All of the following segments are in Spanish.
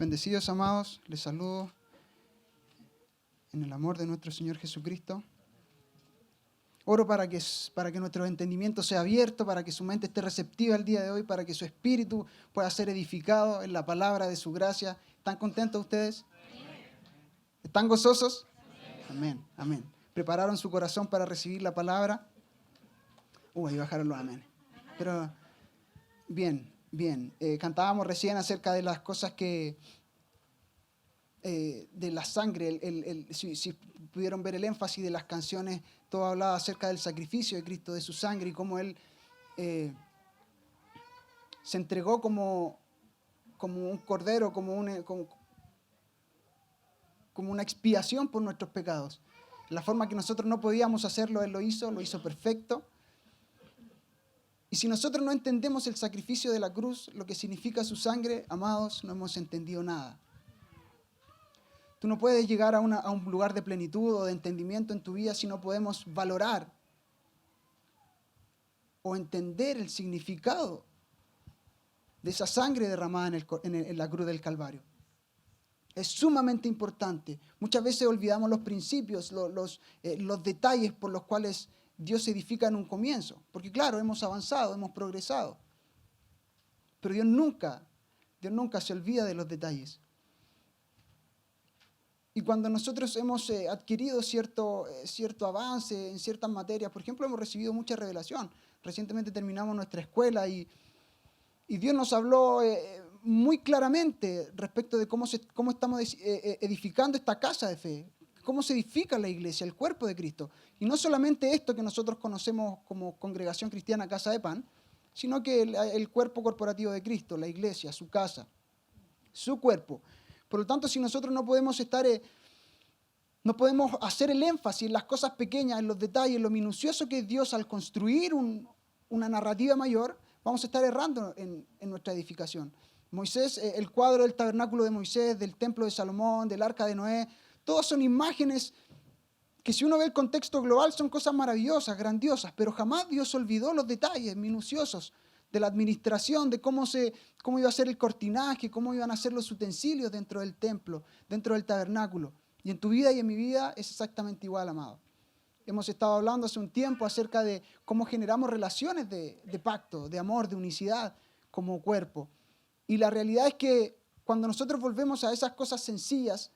Bendecidos, amados, les saludo en el amor de nuestro Señor Jesucristo. Oro para que nuestro entendimiento sea abierto, para que su mente esté receptiva el día de hoy, para que su espíritu pueda ser edificado en la palabra de su gracia. ¿Están contentos ustedes? ¿Están gozosos? Amén, amén. ¿Prepararon su corazón para recibir la palabra? Ahí bajaron los amén. Pero, bien. Cantábamos recién acerca de las cosas que... de la sangre, si pudieron ver el énfasis de las canciones, todo hablaba acerca del sacrificio de Cristo, de su sangre y cómo Él se entregó como un cordero, como una expiación por nuestros pecados. La forma que nosotros no podíamos hacerlo, Él lo hizo perfecto. Y si nosotros no entendemos el sacrificio de la cruz, lo que significa su sangre, amados, no hemos entendido nada. Tú no puedes llegar a un lugar de plenitud o de entendimiento en tu vida si no podemos valorar o entender el significado de esa sangre derramada en la cruz del Calvario. Es sumamente importante. Muchas veces olvidamos los principios, los detalles por los cuales Dios se edifica en un comienzo. Porque claro, hemos avanzado, hemos progresado. Pero Dios nunca se olvida de los detalles. Y cuando nosotros hemos adquirido cierto avance en ciertas materias, por ejemplo, hemos recibido mucha revelación. Recientemente terminamos nuestra escuela y Dios nos habló muy claramente respecto de cómo estamos edificando esta casa de fe, cómo se edifica la iglesia, el cuerpo de Cristo. Y no solamente esto que nosotros conocemos como Congregación Cristiana Casa de Pan, sino que el cuerpo corporativo de Cristo, la iglesia, su casa, su cuerpo. Por lo tanto, si nosotros no podemos hacer el énfasis en las cosas pequeñas, en los detalles, en lo minucioso que es Dios al construir una narrativa mayor, vamos a estar errando en nuestra edificación. Moisés, el cuadro del tabernáculo de Moisés, del templo de Salomón, del arca de Noé, todas son imágenes que si uno ve el contexto global son cosas maravillosas, grandiosas, pero jamás Dios olvidó los detalles minuciosos de la administración, de cómo iba a ser el cortinaje, cómo iban a ser los utensilios dentro del templo, dentro del tabernáculo. Y en tu vida y en mi vida es exactamente igual, amado. Hemos estado hablando hace un tiempo acerca de cómo generamos relaciones de pacto, de amor, de unicidad como cuerpo. Y la realidad es que cuando nosotros volvemos a esas cosas sencillas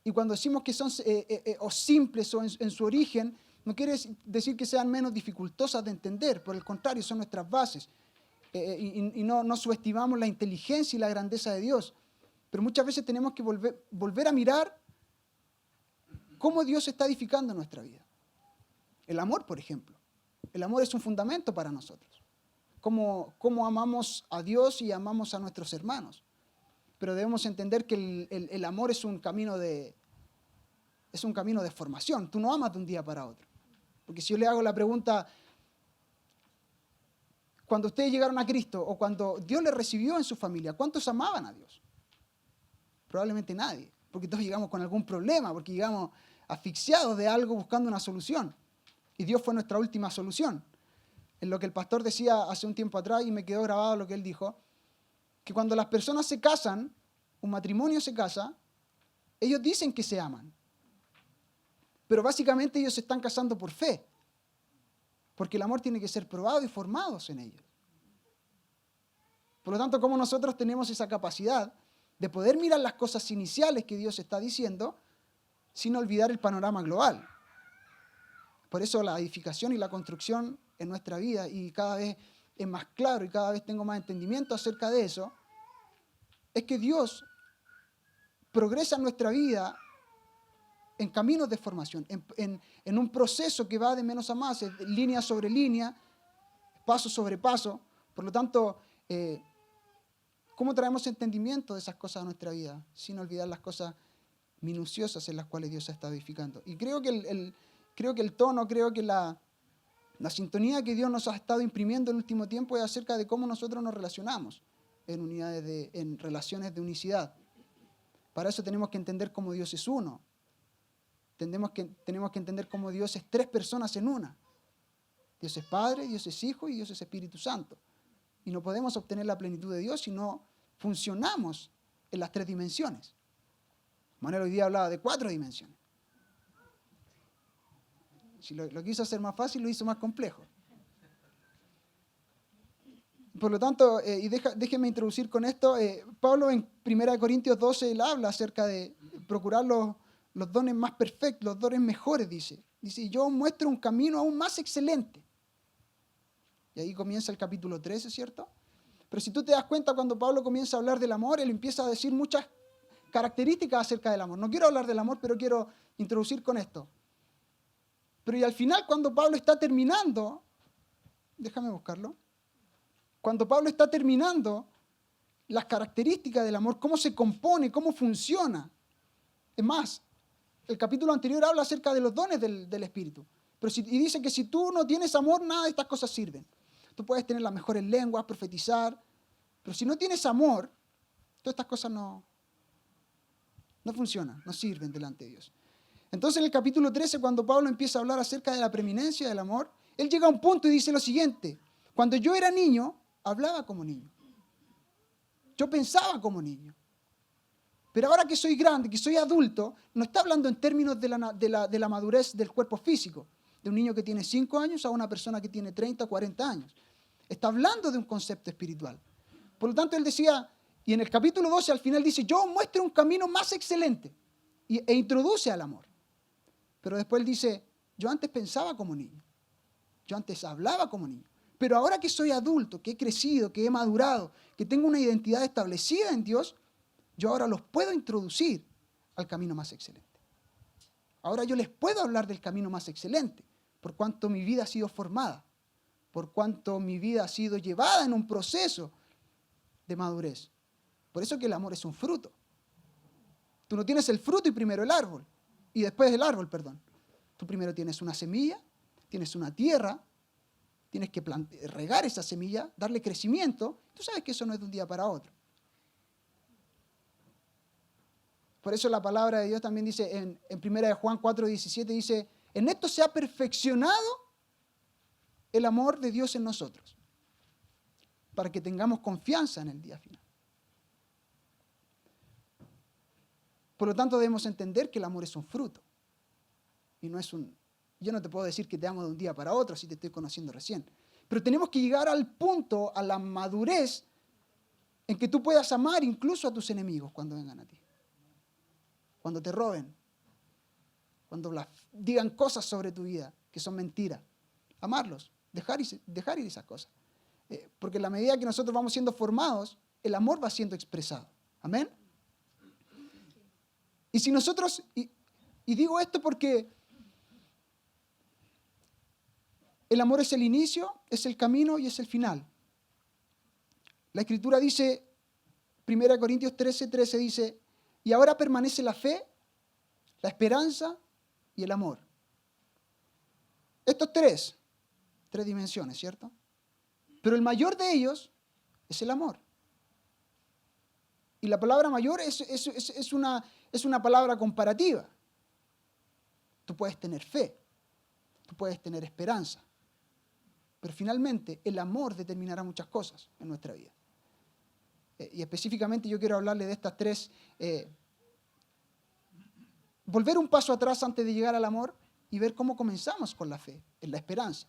y cuando decimos que son o simples o en su origen, no quiere decir que sean menos dificultosas de entender. Por el contrario, son nuestras bases. Y no subestimamos la inteligencia y la grandeza de Dios. Pero muchas veces tenemos que volver a mirar cómo Dios está edificando nuestra vida. El amor, por ejemplo. El amor es un fundamento para nosotros. Cómo amamos a Dios y amamos a nuestros hermanos. Pero debemos entender que el amor es un camino de formación. Tú no amas de un día para otro. Porque si yo le hago la pregunta, cuando ustedes llegaron a Cristo o cuando Dios les recibió en su familia, ¿cuántos amaban a Dios? Probablemente nadie, porque todos llegamos con algún problema, porque llegamos asfixiados de algo buscando una solución. Y Dios fue nuestra última solución. En lo que el pastor decía hace un tiempo atrás, y me quedó grabado lo que él dijo, que cuando las personas se casan, un matrimonio se casa, ellos dicen que se aman. Pero básicamente ellos se están casando por fe. Porque el amor tiene que ser probado y formado en ellos. Por lo tanto, como nosotros tenemos esa capacidad de poder mirar las cosas iniciales que Dios está diciendo sin olvidar el panorama global. Por eso la edificación y la construcción en nuestra vida, y cada vez es más claro y cada vez tengo más entendimiento acerca de eso, es que Dios progresa en nuestra vida en caminos de formación, en un proceso que va de menos a más, línea sobre línea, paso sobre paso. Por lo tanto, ¿cómo traemos entendimiento de esas cosas a nuestra vida? Sin olvidar las cosas minuciosas en las cuales Dios está edificando. Y creo que el tono, creo que la sintonía que Dios nos ha estado imprimiendo en el último tiempo es acerca de cómo nosotros nos relacionamos en relaciones de unicidad. Para eso tenemos que entender cómo Dios es uno. tenemos que entender cómo Dios es tres personas en una. Dios es Padre, Dios es Hijo y Dios es Espíritu Santo. Y no podemos obtener la plenitud de Dios si no funcionamos en las tres dimensiones. Manuel hoy día hablaba de 4 dimensiones. Si lo quiso hacer más fácil, lo hizo más complejo. Por lo tanto, déjenme introducir con esto, Pablo en 1 Corintios 12, él habla acerca de procurar los dones más perfectos, los dones mejores, dice. Dice, yo muestro un camino aún más excelente. Y ahí comienza el capítulo 13, ¿cierto? Pero si tú te das cuenta, cuando Pablo comienza a hablar del amor, él empieza a decir muchas características acerca del amor. No quiero hablar del amor, pero quiero introducir con esto. Pero y al final, cuando Pablo está terminando, déjame buscarlo, cuando Pablo está terminando las características del amor, cómo se compone, cómo funciona. Es más, el capítulo anterior habla acerca de los dones del Espíritu. Y dice que si tú no tienes amor, nada de estas cosas sirven. Tú puedes tener las mejores lenguas, profetizar, pero si no tienes amor, todas estas cosas no funcionan, no sirven delante de Dios. Entonces en el capítulo 13, cuando Pablo empieza a hablar acerca de la preeminencia del amor, él llega a un punto y dice lo siguiente: cuando yo era niño, hablaba como niño. Yo pensaba como niño. Pero ahora que soy grande, que soy adulto, no está hablando en términos de la madurez del cuerpo físico, de un niño que tiene 5 años a una persona que tiene 30 o 40 años. Está hablando de un concepto espiritual. Por lo tanto, él decía, y en el capítulo 12 al final dice, yo muestro un camino más excelente, e introduce al amor. Pero después él dice, yo antes pensaba como niño, yo antes hablaba como niño, pero ahora que soy adulto, que he crecido, que he madurado, que tengo una identidad establecida en Dios, yo ahora los puedo introducir al camino más excelente. Ahora yo les puedo hablar del camino más excelente, por cuanto mi vida ha sido formada, por cuanto mi vida ha sido llevada en un proceso de madurez. Por eso que el amor es un fruto. Tú no tienes el fruto y primero el árbol, y después el árbol, perdón. Tú primero tienes una semilla, tienes una tierra, tienes que regar esa semilla, darle crecimiento. Tú sabes que eso no es de un día para otro. Por eso la palabra de Dios también dice en 1 Juan 4:17, dice, en esto se ha perfeccionado el amor de Dios en nosotros, para que tengamos confianza en el día final. Por lo tanto, debemos entender que el amor es un fruto. Y no es yo no te puedo decir que te amo de un día para otro, si te estoy conociendo recién. Pero tenemos que llegar al punto, a la madurez, en que tú puedas amar incluso a tus enemigos cuando vengan a ti. Cuando te roben, cuando digan cosas sobre tu vida que son mentiras. Amarlos, dejar ir esas cosas. Porque en la medida que nosotros vamos siendo formados, el amor va siendo expresado. Amén. Y si nosotros, y digo esto porque el amor es el inicio, es el camino y es el final. La Escritura dice, 1 Corintios 13:13 dice, y ahora permanece la fe, la esperanza y el amor. Estos tres dimensiones, ¿cierto? Pero el mayor de ellos es el amor. Y la palabra mayor es una palabra comparativa. Tú puedes tener fe, tú puedes tener esperanza, pero finalmente el amor determinará muchas cosas en nuestra vida. Y específicamente yo quiero hablarle de estas tres. Volver un paso atrás antes de llegar al amor y ver cómo comenzamos con la fe, en la esperanza.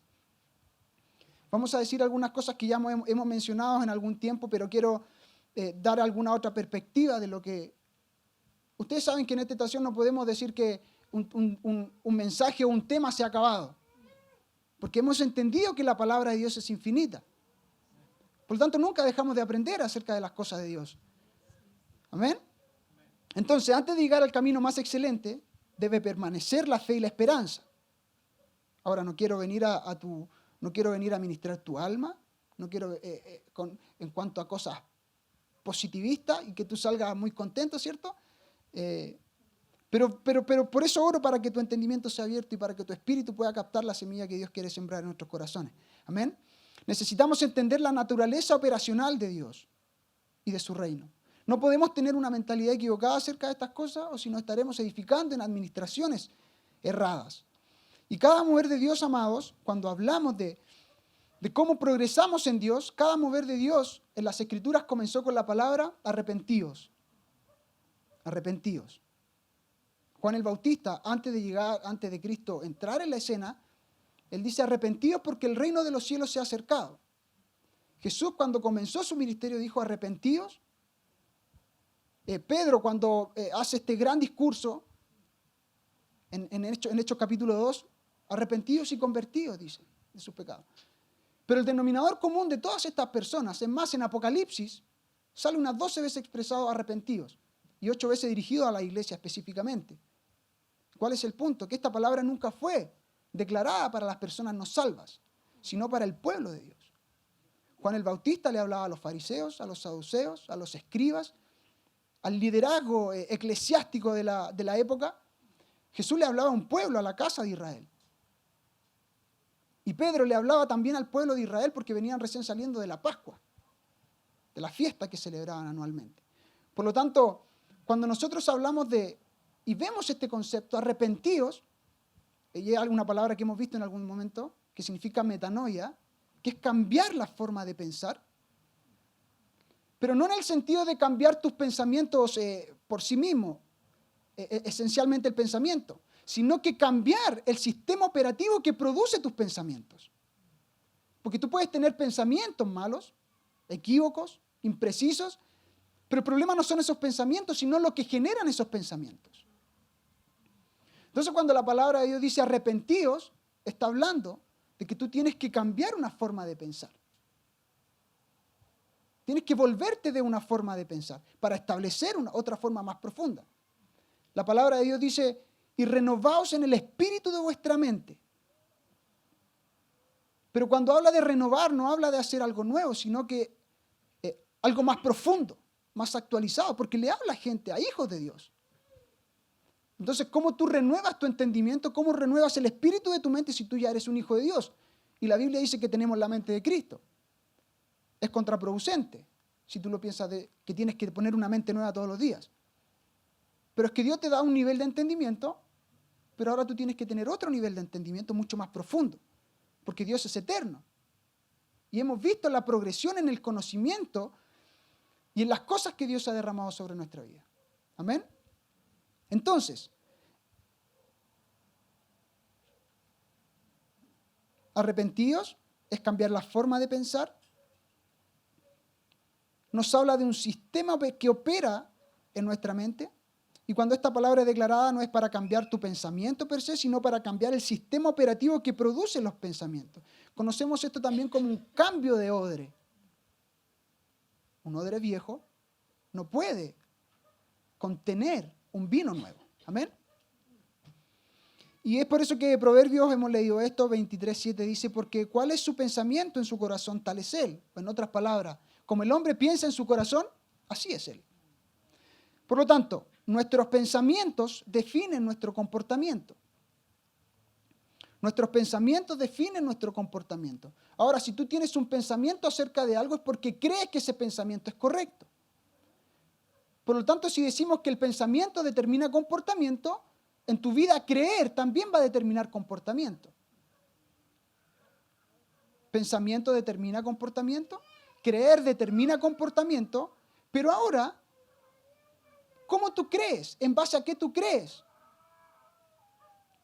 Vamos a decir algunas cosas que ya hemos mencionado en algún tiempo, pero quiero dar alguna otra perspectiva de lo que... Ustedes saben que en esta estación no podemos decir que un mensaje o un tema se ha acabado, porque hemos entendido que la palabra de Dios es infinita. Por lo tanto, nunca dejamos de aprender acerca de las cosas de Dios. ¿Amén? Entonces, antes de llegar al camino más excelente, debe permanecer la fe y la esperanza. Ahora, no quiero venir a ministrar tu alma, no quiero en cuanto a cosas positivistas y que tú salgas muy contento, ¿cierto? Pero por eso oro para que tu entendimiento sea abierto y para que tu espíritu pueda captar la semilla que Dios quiere sembrar en nuestros corazones. Amén. Necesitamos entender la naturaleza operacional de Dios y de su reino. No podemos tener una mentalidad equivocada acerca de estas cosas, o si no estaremos edificando en administraciones erradas. Y cada mover de Dios, amados, cuando hablamos de cómo progresamos en Dios, cada mover de Dios en las Escrituras comenzó con la palabra arrepentíos. Arrepentíos. Juan el Bautista, antes de Cristo entrar en la escena, él dice arrepentíos porque el reino de los cielos se ha acercado. Jesús, cuando comenzó su ministerio, dijo arrepentíos. Pedro, cuando hace este gran discurso, en Hechos capítulo 2, arrepentidos y convertidos, dice, de sus pecados. Pero el denominador común de todas estas personas, es más, en Apocalipsis, sale unas 12 veces expresado arrepentidos y 8 veces dirigido a la iglesia específicamente. ¿Cuál es el punto? Que esta palabra nunca fue declarada para las personas no salvas, sino para el pueblo de Dios. Juan el Bautista le hablaba a los fariseos, a los saduceos, a los escribas, al liderazgo eclesiástico de la época. Jesús le hablaba a un pueblo, a la casa de Israel. Y Pedro le hablaba también al pueblo de Israel porque venían recién saliendo de la Pascua, de la fiesta que celebraban anualmente. Por lo tanto, cuando nosotros hablamos y vemos este concepto, arrepentidos, y es alguna palabra que hemos visto en algún momento, que significa metanoia, que es cambiar la forma de pensar, pero no en el sentido de cambiar tus pensamientos por sí mismo, esencialmente el pensamiento, sino que cambiar el sistema operativo que produce tus pensamientos. Porque tú puedes tener pensamientos malos, equívocos, imprecisos, pero el problema no son esos pensamientos, sino lo que generan esos pensamientos. Entonces, cuando la palabra de Dios dice arrepentíos, está hablando de que tú tienes que cambiar una forma de pensar. Tienes que volverte de una forma de pensar para establecer otra forma más profunda. La palabra de Dios dice, y renovaos en el espíritu de vuestra mente. Pero cuando habla de renovar, no habla de hacer algo nuevo, sino que algo más profundo, más actualizado, porque le habla a gente, a hijos de Dios. Entonces, ¿cómo tú renuevas tu entendimiento? ¿Cómo renuevas el espíritu de tu mente si tú ya eres un hijo de Dios? Y la Biblia dice que tenemos la mente de Cristo. Es contraproducente si tú lo piensas que tienes que poner una mente nueva todos los días. Pero es que Dios te da un nivel de entendimiento, pero ahora tú tienes que tener otro nivel de entendimiento mucho más profundo, porque Dios es eterno. Y hemos visto la progresión en el conocimiento y en las cosas que Dios ha derramado sobre nuestra vida. Amén. Entonces, arrepentidos es cambiar la forma de pensar. Nos habla de un sistema que opera en nuestra mente. Y cuando esta palabra es declarada no es para cambiar tu pensamiento per se, sino para cambiar el sistema operativo que produce los pensamientos. Conocemos esto también como un cambio de odre. Un odre viejo no puede contener un vino nuevo. Amén. Y es por eso que en Proverbios hemos leído esto, 23:7 dice, porque ¿cuál es su pensamiento en su corazón? Tal es él. En otras palabras, como el hombre piensa en su corazón, así es él. Por lo tanto, nuestros pensamientos definen nuestro comportamiento. Nuestros pensamientos definen nuestro comportamiento. Ahora, si tú tienes un pensamiento acerca de algo es porque crees que ese pensamiento es correcto. Por lo tanto, si decimos que el pensamiento determina comportamiento, en tu vida creer también va a determinar comportamiento. Pensamiento determina comportamiento, creer determina comportamiento, pero ahora, ¿cómo tú crees? ¿En base a qué tú crees?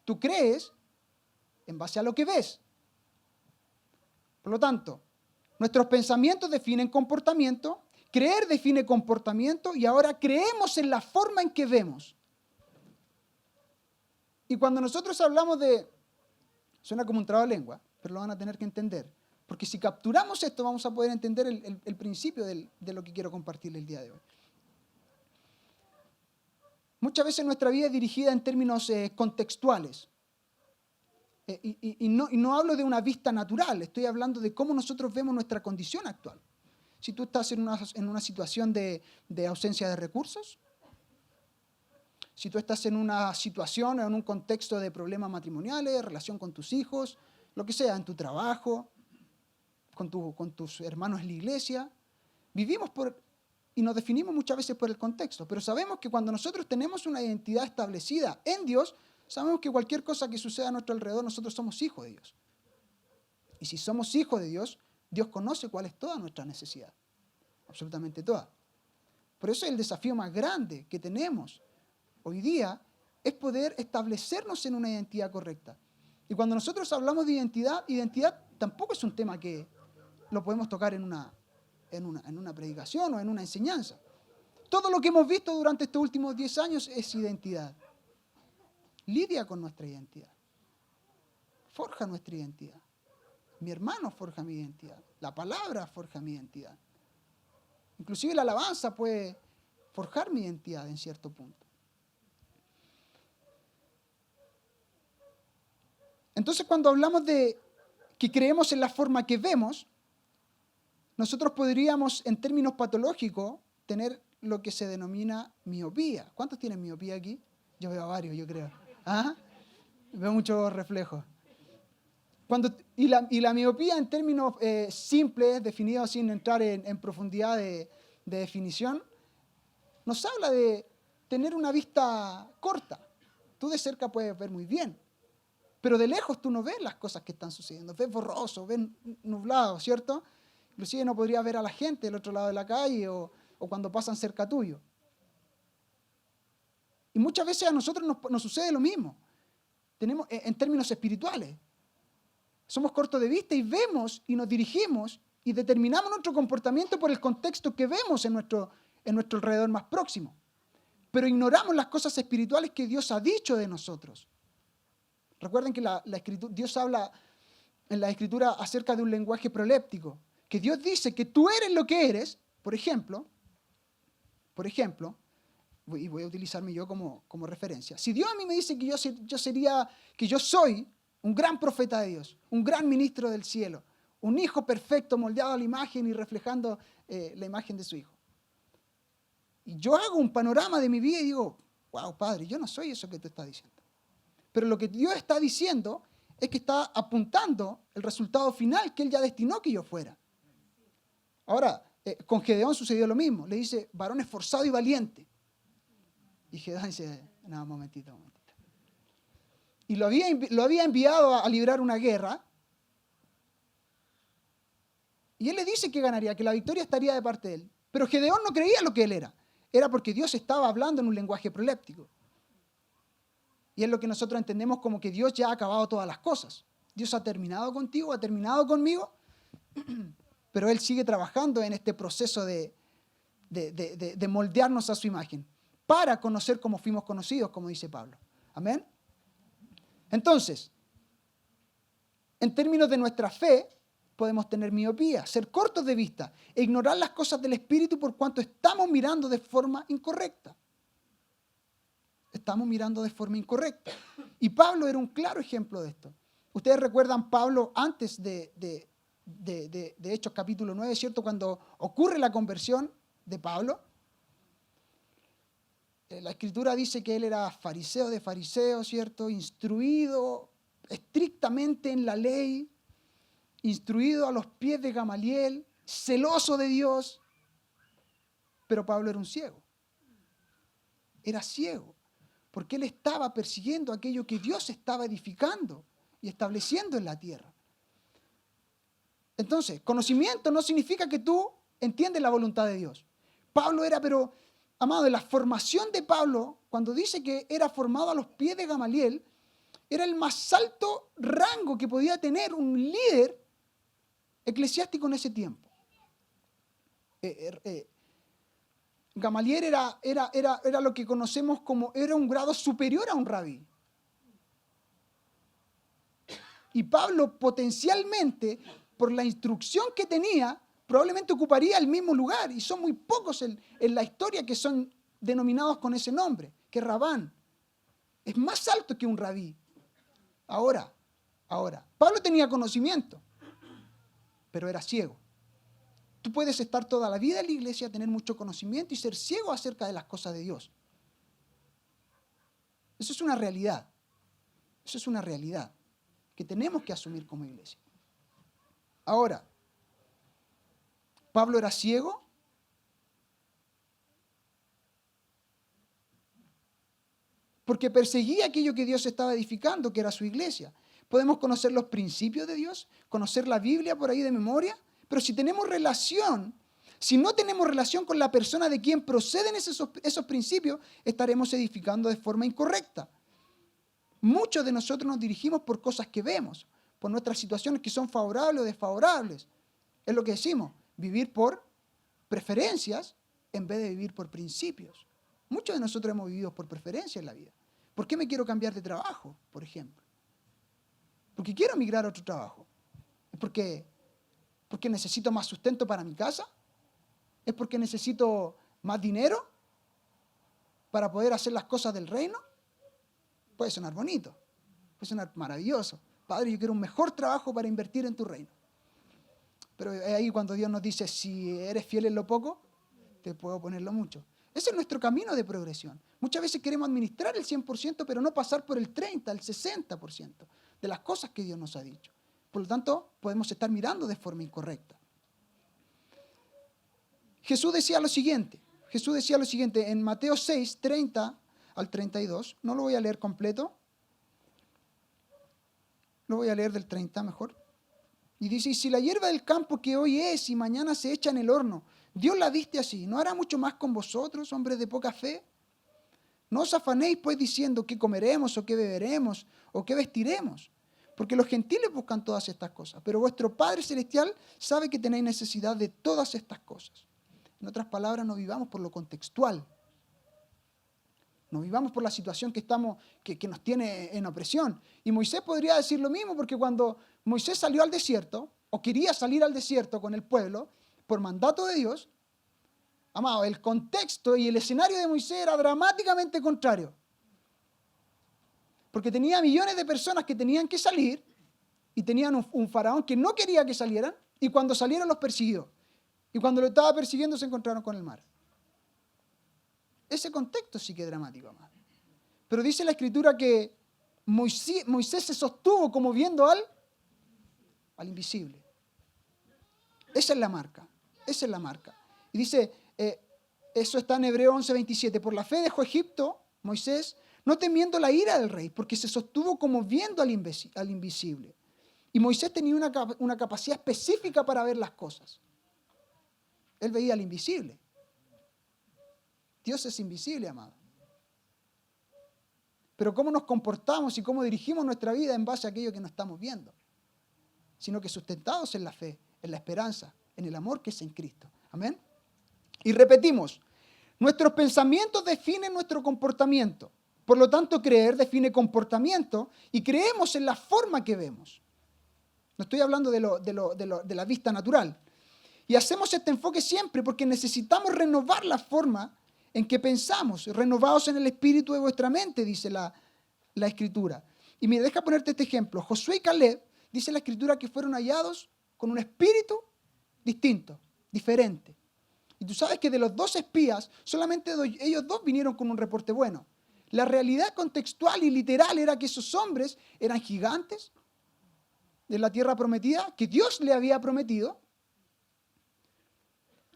Tú crees en base a lo que ves. Por lo tanto, nuestros pensamientos definen comportamiento, creer define comportamiento y ahora creemos en la forma en que vemos. Y cuando nosotros hablamos suena como un trabalengua, pero lo van a tener que entender. Porque si capturamos esto vamos a poder entender el principio de lo que quiero compartirles el día de hoy. Muchas veces nuestra vida es dirigida en términos contextuales. Y no hablo de una vista natural, estoy hablando de cómo nosotros vemos nuestra condición actual. Si tú estás en una situación de ausencia de recursos, si tú estás en una situación, en un contexto de problemas matrimoniales, relación con tus hijos, lo que sea, en tu trabajo, con tus hermanos en la iglesia, vivimos y nos definimos muchas veces por el contexto, pero sabemos que cuando nosotros tenemos una identidad establecida en Dios, Sabemos que cualquier cosa que suceda a nuestro alrededor, nosotros somos hijos de Dios. Y si somos hijos de Dios, Dios conoce cuál es toda nuestra necesidad. Absolutamente toda. Por eso el desafío más grande que tenemos hoy día es poder establecernos en una identidad correcta. Y cuando nosotros hablamos de identidad, identidad tampoco es un tema que lo podemos tocar en una predicación o en una enseñanza. Todo lo que hemos visto durante estos últimos 10 años es identidad. Lidia con nuestra identidad. Forja nuestra identidad. Mi hermano forja mi identidad. La palabra forja mi identidad. Inclusive la alabanza puede forjar mi identidad en cierto punto. Entonces, cuando hablamos de que creemos en la forma que vemos, nosotros podríamos, en términos patológicos, tener lo que se denomina miopía. ¿Cuántos tienen miopía aquí? Yo veo a varios, yo creo. ¿Ah? Veo muchos reflejos. Y la miopía, en términos simples, definidos sin entrar en profundidad de definición, nos habla de tener una vista corta. Tú de cerca puedes ver muy bien, pero de lejos tú no ves las cosas que están sucediendo. Ves borroso, ves nublado, ¿cierto? Inclusive no podrías ver a la gente del otro lado de la calle o cuando pasan cerca tuyo. Y muchas veces a nosotros nos sucede lo mismo. Tenemos, en términos espirituales, somos cortos de vista y vemos y nos dirigimos y determinamos nuestro comportamiento por el contexto que vemos en nuestro alrededor más próximo. Pero ignoramos las cosas espirituales que Dios ha dicho de nosotros. Recuerden que Dios habla en la Escritura acerca de un lenguaje proléptico, que Dios dice que tú eres lo que eres, por ejemplo, y voy a utilizarme yo como referencia. Si Dios a mí me dice que yo soy un gran profeta de Dios, un gran ministro del cielo, un hijo perfecto moldeado a la imagen y reflejando la imagen de su hijo. Y yo hago un panorama de mi vida y digo, wow, Padre, yo no soy eso que tú estás diciendo. Pero lo que Dios está diciendo es que está apuntando el resultado final que Él ya destinó que yo fuera. Ahora, con Gedeón sucedió lo mismo. Le dice, varón esforzado y valiente. Y Gedeón dice, no, un momentito. Y lo había enviado a librar una guerra. Y él le dice que ganaría, que la victoria estaría de parte de él. Pero Gedeón no creía lo que él era. Era porque Dios estaba hablando en un lenguaje proléptico. Y es lo que nosotros entendemos como que Dios ya ha acabado todas las cosas. Dios ha terminado contigo, ha terminado conmigo, pero Él sigue trabajando en este proceso de moldearnos a su imagen, para conocer como fuimos conocidos, como dice Pablo. Amén. Entonces, en términos de nuestra fe, podemos tener miopía, ser cortos de vista e ignorar las cosas del Espíritu por cuanto estamos mirando de forma incorrecta. Estamos mirando de forma incorrecta. Y Pablo era un claro ejemplo de esto. Ustedes recuerdan Pablo antes de Hechos capítulo 9, ¿cierto? Cuando ocurre la conversión de Pablo. La Escritura dice que él era fariseo de fariseos, ¿cierto? Instruido estrictamente en la ley, instruido a los pies de Gamaliel, celoso de Dios. Pero Pablo era un ciego. Era ciego. Porque él estaba persiguiendo aquello que Dios estaba edificando y estableciendo en la tierra. Entonces, conocimiento no significa que tú entiendes la voluntad de Dios. Pablo era, pero, amado, en la formación de Pablo, cuando dice que era formado a los pies de Gamaliel, era el más alto rango que podía tener un líder eclesiástico en ese tiempo. Gamaliel era lo que conocemos como, era un grado superior a un rabí. Y Pablo potencialmente, por la instrucción que tenía, probablemente ocuparía el mismo lugar. Y son muy pocos en la historia que son denominados con ese nombre, que Rabán. Es más alto que un rabí. Ahora, Pablo tenía conocimiento, pero era ciego. Tú puedes estar toda la vida en la iglesia, tener mucho conocimiento y ser ciego acerca de las cosas de Dios. Eso es una realidad. Eso es una realidad que tenemos que asumir como iglesia. Ahora, ¿Pablo era ciego? porque perseguía aquello que Dios estaba edificando, que era su iglesia. Podemos conocer los principios de Dios, conocer la Biblia por ahí de memoria, pero si no tenemos relación con la persona de quien proceden esos principios, estaremos edificando de forma incorrecta. Muchos de nosotros nos dirigimos por cosas que vemos, por nuestras situaciones que son favorables o desfavorables. Es lo que decimos, vivir por preferencias en vez de vivir por principios. Muchos de nosotros hemos vivido por preferencia en la vida. ¿Por qué me quiero cambiar de trabajo, por ejemplo? ¿Porque quiero migrar a otro trabajo? ¿Es porque necesito más sustento para mi casa? ¿Es porque necesito más dinero para poder hacer las cosas del reino? Puede sonar bonito, puede sonar maravilloso. Padre, yo quiero un mejor trabajo para invertir en tu reino. Pero es ahí cuando Dios nos dice, si eres fiel en lo poco, te puedo ponerlo mucho. Ese es nuestro camino de progresión. Muchas veces queremos administrar el 100%, pero no pasar por el 30%, el 60% de las cosas que Dios nos ha dicho. Por lo tanto, podemos estar mirando de forma incorrecta. Jesús decía lo siguiente en Mateo 6, 30 al 32. No lo voy a leer completo. Lo voy a leer del 30 mejor. Y dice, y si la hierba del campo que hoy es y mañana se echa en el horno, Dios la viste así, ¿no hará mucho más con vosotros, hombres de poca fe? No os afanéis pues diciendo qué comeremos o qué beberemos o qué vestiremos, porque los gentiles buscan todas estas cosas, pero vuestro Padre Celestial sabe que tenéis necesidad de todas estas cosas. En otras palabras, no vivamos por lo contextual, no vivamos por la situación que nos tiene en opresión. Y Moisés podría decir lo mismo, porque cuando Moisés salió al desierto, o quería salir al desierto con el pueblo, por mandato de Dios, amado, el contexto y el escenario de Moisés era dramáticamente contrario. Porque tenía millones de personas que tenían que salir, y tenían un faraón que no quería que salieran, y cuando salieron los persiguió. Y cuando lo estaba persiguiendo se encontraron con el mar. Ese contexto sí que es dramático, amado. Pero dice la Escritura que Moisés se sostuvo como viendo al invisible. Esa es la marca. Esa es la marca. Y dice, eso está en Hebreo 11:27. Por la fe dejó Egipto, Moisés, no temiendo la ira del rey, porque se sostuvo como viendo al invisible. Y Moisés tenía una capacidad específica para ver las cosas. Él veía al invisible. Dios es invisible, amado. Pero cómo nos comportamos y cómo dirigimos nuestra vida en base a aquello que no estamos viendo, sino que sustentados en la fe, en la esperanza, en el amor que es en Cristo. Amén. Y repetimos, nuestros pensamientos definen nuestro comportamiento. Por lo tanto, creer define comportamiento y creemos en la forma que vemos. No estoy hablando de la vista natural. Y hacemos este enfoque siempre porque necesitamos renovar la forma en que pensamos, renovados en el espíritu de vuestra mente, dice la Escritura. Y me deja ponerte este ejemplo. Josué y Caleb, dice la Escritura, que fueron hallados con un espíritu distinto, diferente. Y tú sabes que de los 2 espías, solamente ellos 2 vinieron con un reporte bueno. La realidad contextual y literal era que esos hombres eran gigantes de la tierra prometida, que Dios le había prometido.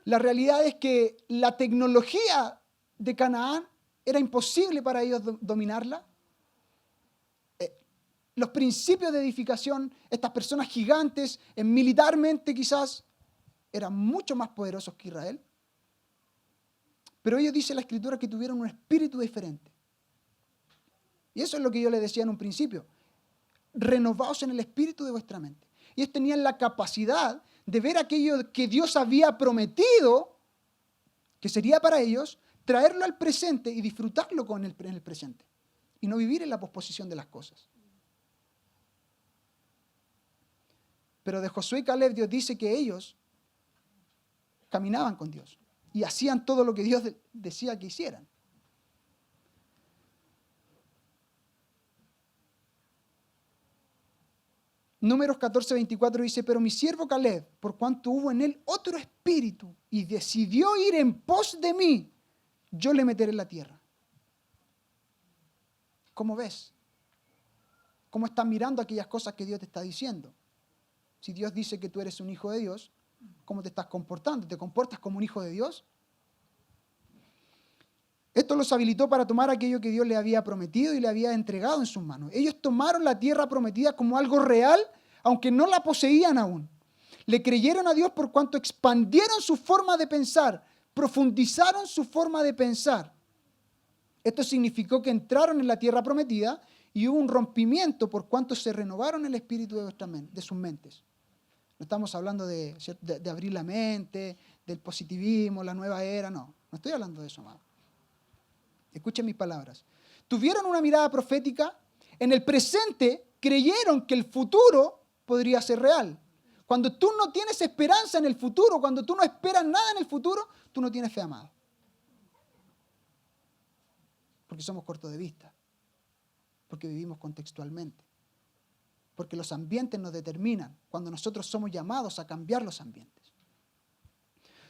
La realidad es que la tecnología de Canaán era imposible para ellos dominarla. Los principios de edificación, estas personas gigantes, militarmente quizás, eran mucho más poderosos que Israel. Pero ellos, dice la Escritura, que tuvieron un espíritu diferente. Y eso es lo que yo les decía en un principio. Renovaos en el espíritu de vuestra mente. Y ellos tenían la capacidad de ver aquello que Dios había prometido, que sería para ellos, traerlo al presente y disfrutarlo en el presente. Y no vivir en la posposición de las cosas. Pero de Josué y Caleb, Dios dice que ellos caminaban con Dios y hacían todo lo que Dios decía que hicieran. Números 14:24 dice, pero mi siervo Caleb, por cuanto hubo en él otro espíritu y decidió ir en pos de mí, yo le meteré en la tierra. ¿Cómo ves? ¿Cómo estás mirando aquellas cosas que Dios te está diciendo? Si Dios dice que tú eres un hijo de Dios, ¿cómo te estás comportando? ¿Te comportas como un hijo de Dios? Esto los habilitó para tomar aquello que Dios les había prometido y le había entregado en sus manos. Ellos tomaron la tierra prometida como algo real, aunque no la poseían aún. Le creyeron a Dios por cuanto expandieron su forma de pensar, profundizaron su forma de pensar. Esto significó que entraron en la tierra prometida y hubo un rompimiento por cuanto se renovaron el espíritu de sus mentes. No estamos hablando de abrir la mente, del positivismo, la nueva era, no estoy hablando de eso, amado. Escuchen mis palabras. Tuvieron una mirada profética, en el presente creyeron que el futuro podría ser real. Cuando tú no tienes esperanza en el futuro, cuando tú no esperas nada en el futuro, tú no tienes fe, amado. Porque somos cortos de vista, porque vivimos contextualmente, porque los ambientes nos determinan cuando nosotros somos llamados a cambiar los ambientes.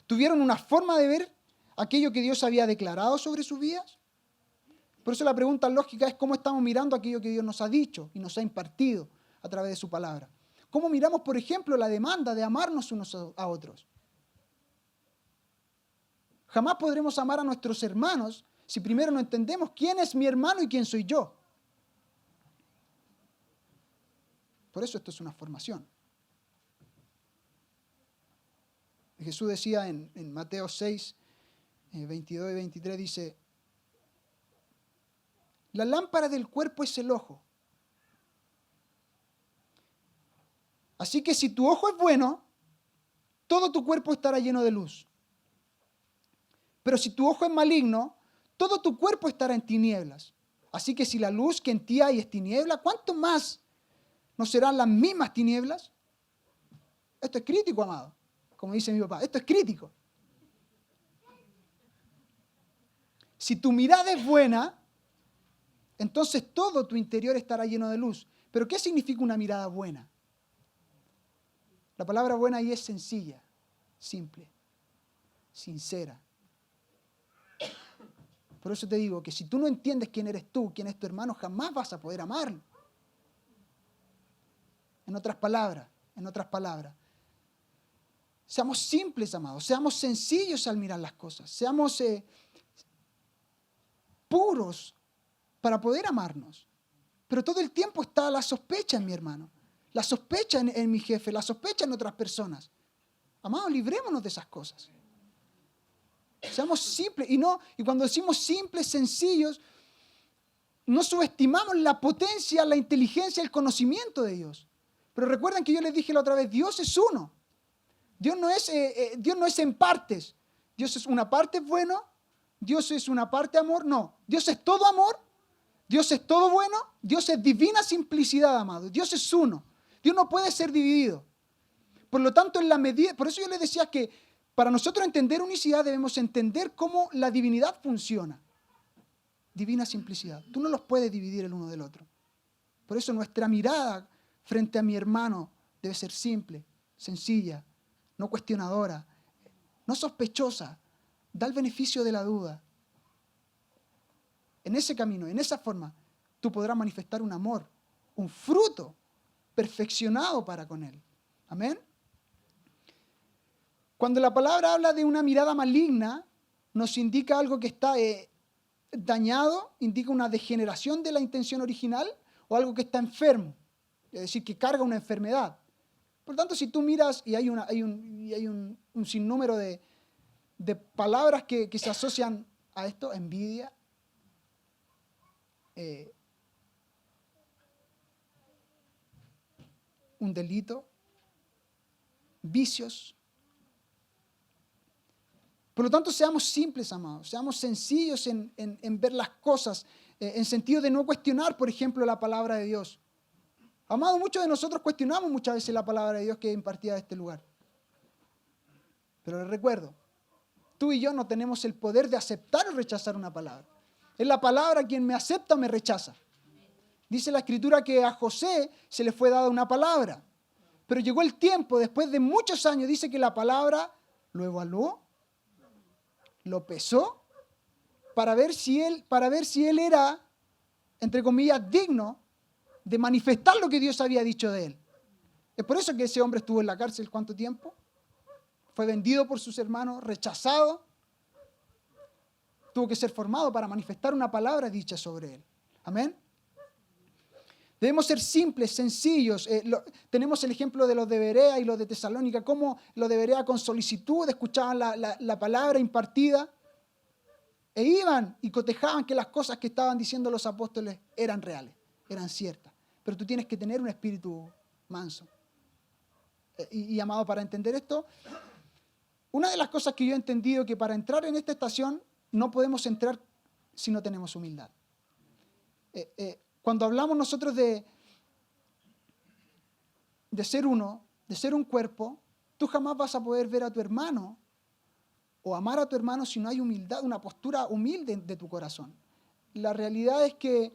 Tuvieron una forma de ver aquello que Dios había declarado sobre sus vidas. Por eso la pregunta lógica es cómo estamos mirando aquello que Dios nos ha dicho y nos ha impartido a través de su palabra. ¿Cómo miramos, por ejemplo, la demanda de amarnos unos a otros? Jamás podremos amar a nuestros hermanos si primero no entendemos quién es mi hermano y quién soy yo. Por eso esto es una formación. Jesús decía en Mateo 6, 22 y 23, dice, la lámpara del cuerpo es el ojo. Así que si tu ojo es bueno, todo tu cuerpo estará lleno de luz. Pero si tu ojo es maligno, todo tu cuerpo estará en tinieblas. Así que si la luz que en ti hay es tiniebla, ¿cuánto más no serán las mismas tinieblas? Esto es crítico, amado. Como dice mi papá, esto es crítico. Si tu mirada es buena, entonces todo tu interior estará lleno de luz. ¿Pero qué significa una mirada buena? La palabra buena ahí es sencilla, simple, sincera. Por eso te digo que si tú no entiendes quién eres tú, quién es tu hermano, jamás vas a poder amarlo. En otras palabras, seamos simples, amados, seamos sencillos al mirar las cosas, seamos puros para poder amarnos. Pero todo el tiempo está la sospecha en mi hermano, la sospecha en mi jefe, la sospecha en otras personas. Amados, librémonos de esas cosas. Seamos simples. Y cuando decimos simples, sencillos, no subestimamos la potencia, la inteligencia, el conocimiento de Dios. Pero recuerden que yo les dije la otra vez, Dios es uno. Dios no es en partes. Dios es una parte bueno, Dios es una parte amor. No, Dios es todo amor, Dios es todo bueno, Dios es divina simplicidad, amado. Dios es uno. Dios no puede ser dividido. Por lo tanto, en la medida, por eso yo les decía que para nosotros entender unicidad debemos entender cómo la divinidad funciona. Divina simplicidad. Tú no los puedes dividir el uno del otro. Por eso nuestra mirada frente a mi hermano debe ser simple, sencilla, no cuestionadora, no sospechosa. Da el beneficio de la duda. En ese camino, en esa forma, tú podrás manifestar un amor, un fruto perfeccionado para con Él. Amén. Cuando la palabra habla de una mirada maligna, nos indica algo que está dañado, indica una degeneración de la intención original o algo que está enfermo, es decir, que carga una enfermedad. Por lo tanto, si tú miras y hay un sinnúmero de palabras que se asocian a esto, envidia, un delito, vicios. Por lo tanto, seamos simples, amados, seamos sencillos en ver las cosas, en sentido de no cuestionar, por ejemplo, la palabra de Dios. Amados, muchos de nosotros cuestionamos muchas veces la palabra de Dios que es impartida de este lugar. Pero les recuerdo, tú y yo no tenemos el poder de aceptar o rechazar una palabra. Es la palabra quien me acepta o me rechaza. Dice la Escritura que a José se le fue dada una palabra, pero llegó el tiempo, después de muchos años, dice que la palabra lo evaluó, lo pesó, para ver si él era, entre comillas, digno de manifestar lo que Dios había dicho de él. Es por eso que ese hombre estuvo en la cárcel ¿cuánto tiempo? Fue vendido por sus hermanos, rechazado. tuvo que ser formado para manifestar una palabra dicha sobre él. Amén. Debemos ser simples, sencillos. Tenemos el ejemplo de los de Berea y los de Tesalónica, cómo los de Berea con solicitud escuchaban la palabra impartida e iban y cotejaban que las cosas que estaban diciendo los apóstoles eran reales, eran ciertas. Pero tú tienes que tener un espíritu manso. Y amado, para entender esto, una de las cosas que yo he entendido que para entrar en esta estación no podemos entrar si no tenemos humildad. Cuando hablamos nosotros de ser uno, de ser un cuerpo, tú jamás vas a poder ver a tu hermano o amar a tu hermano si no hay humildad, una postura humilde de tu corazón. La realidad es que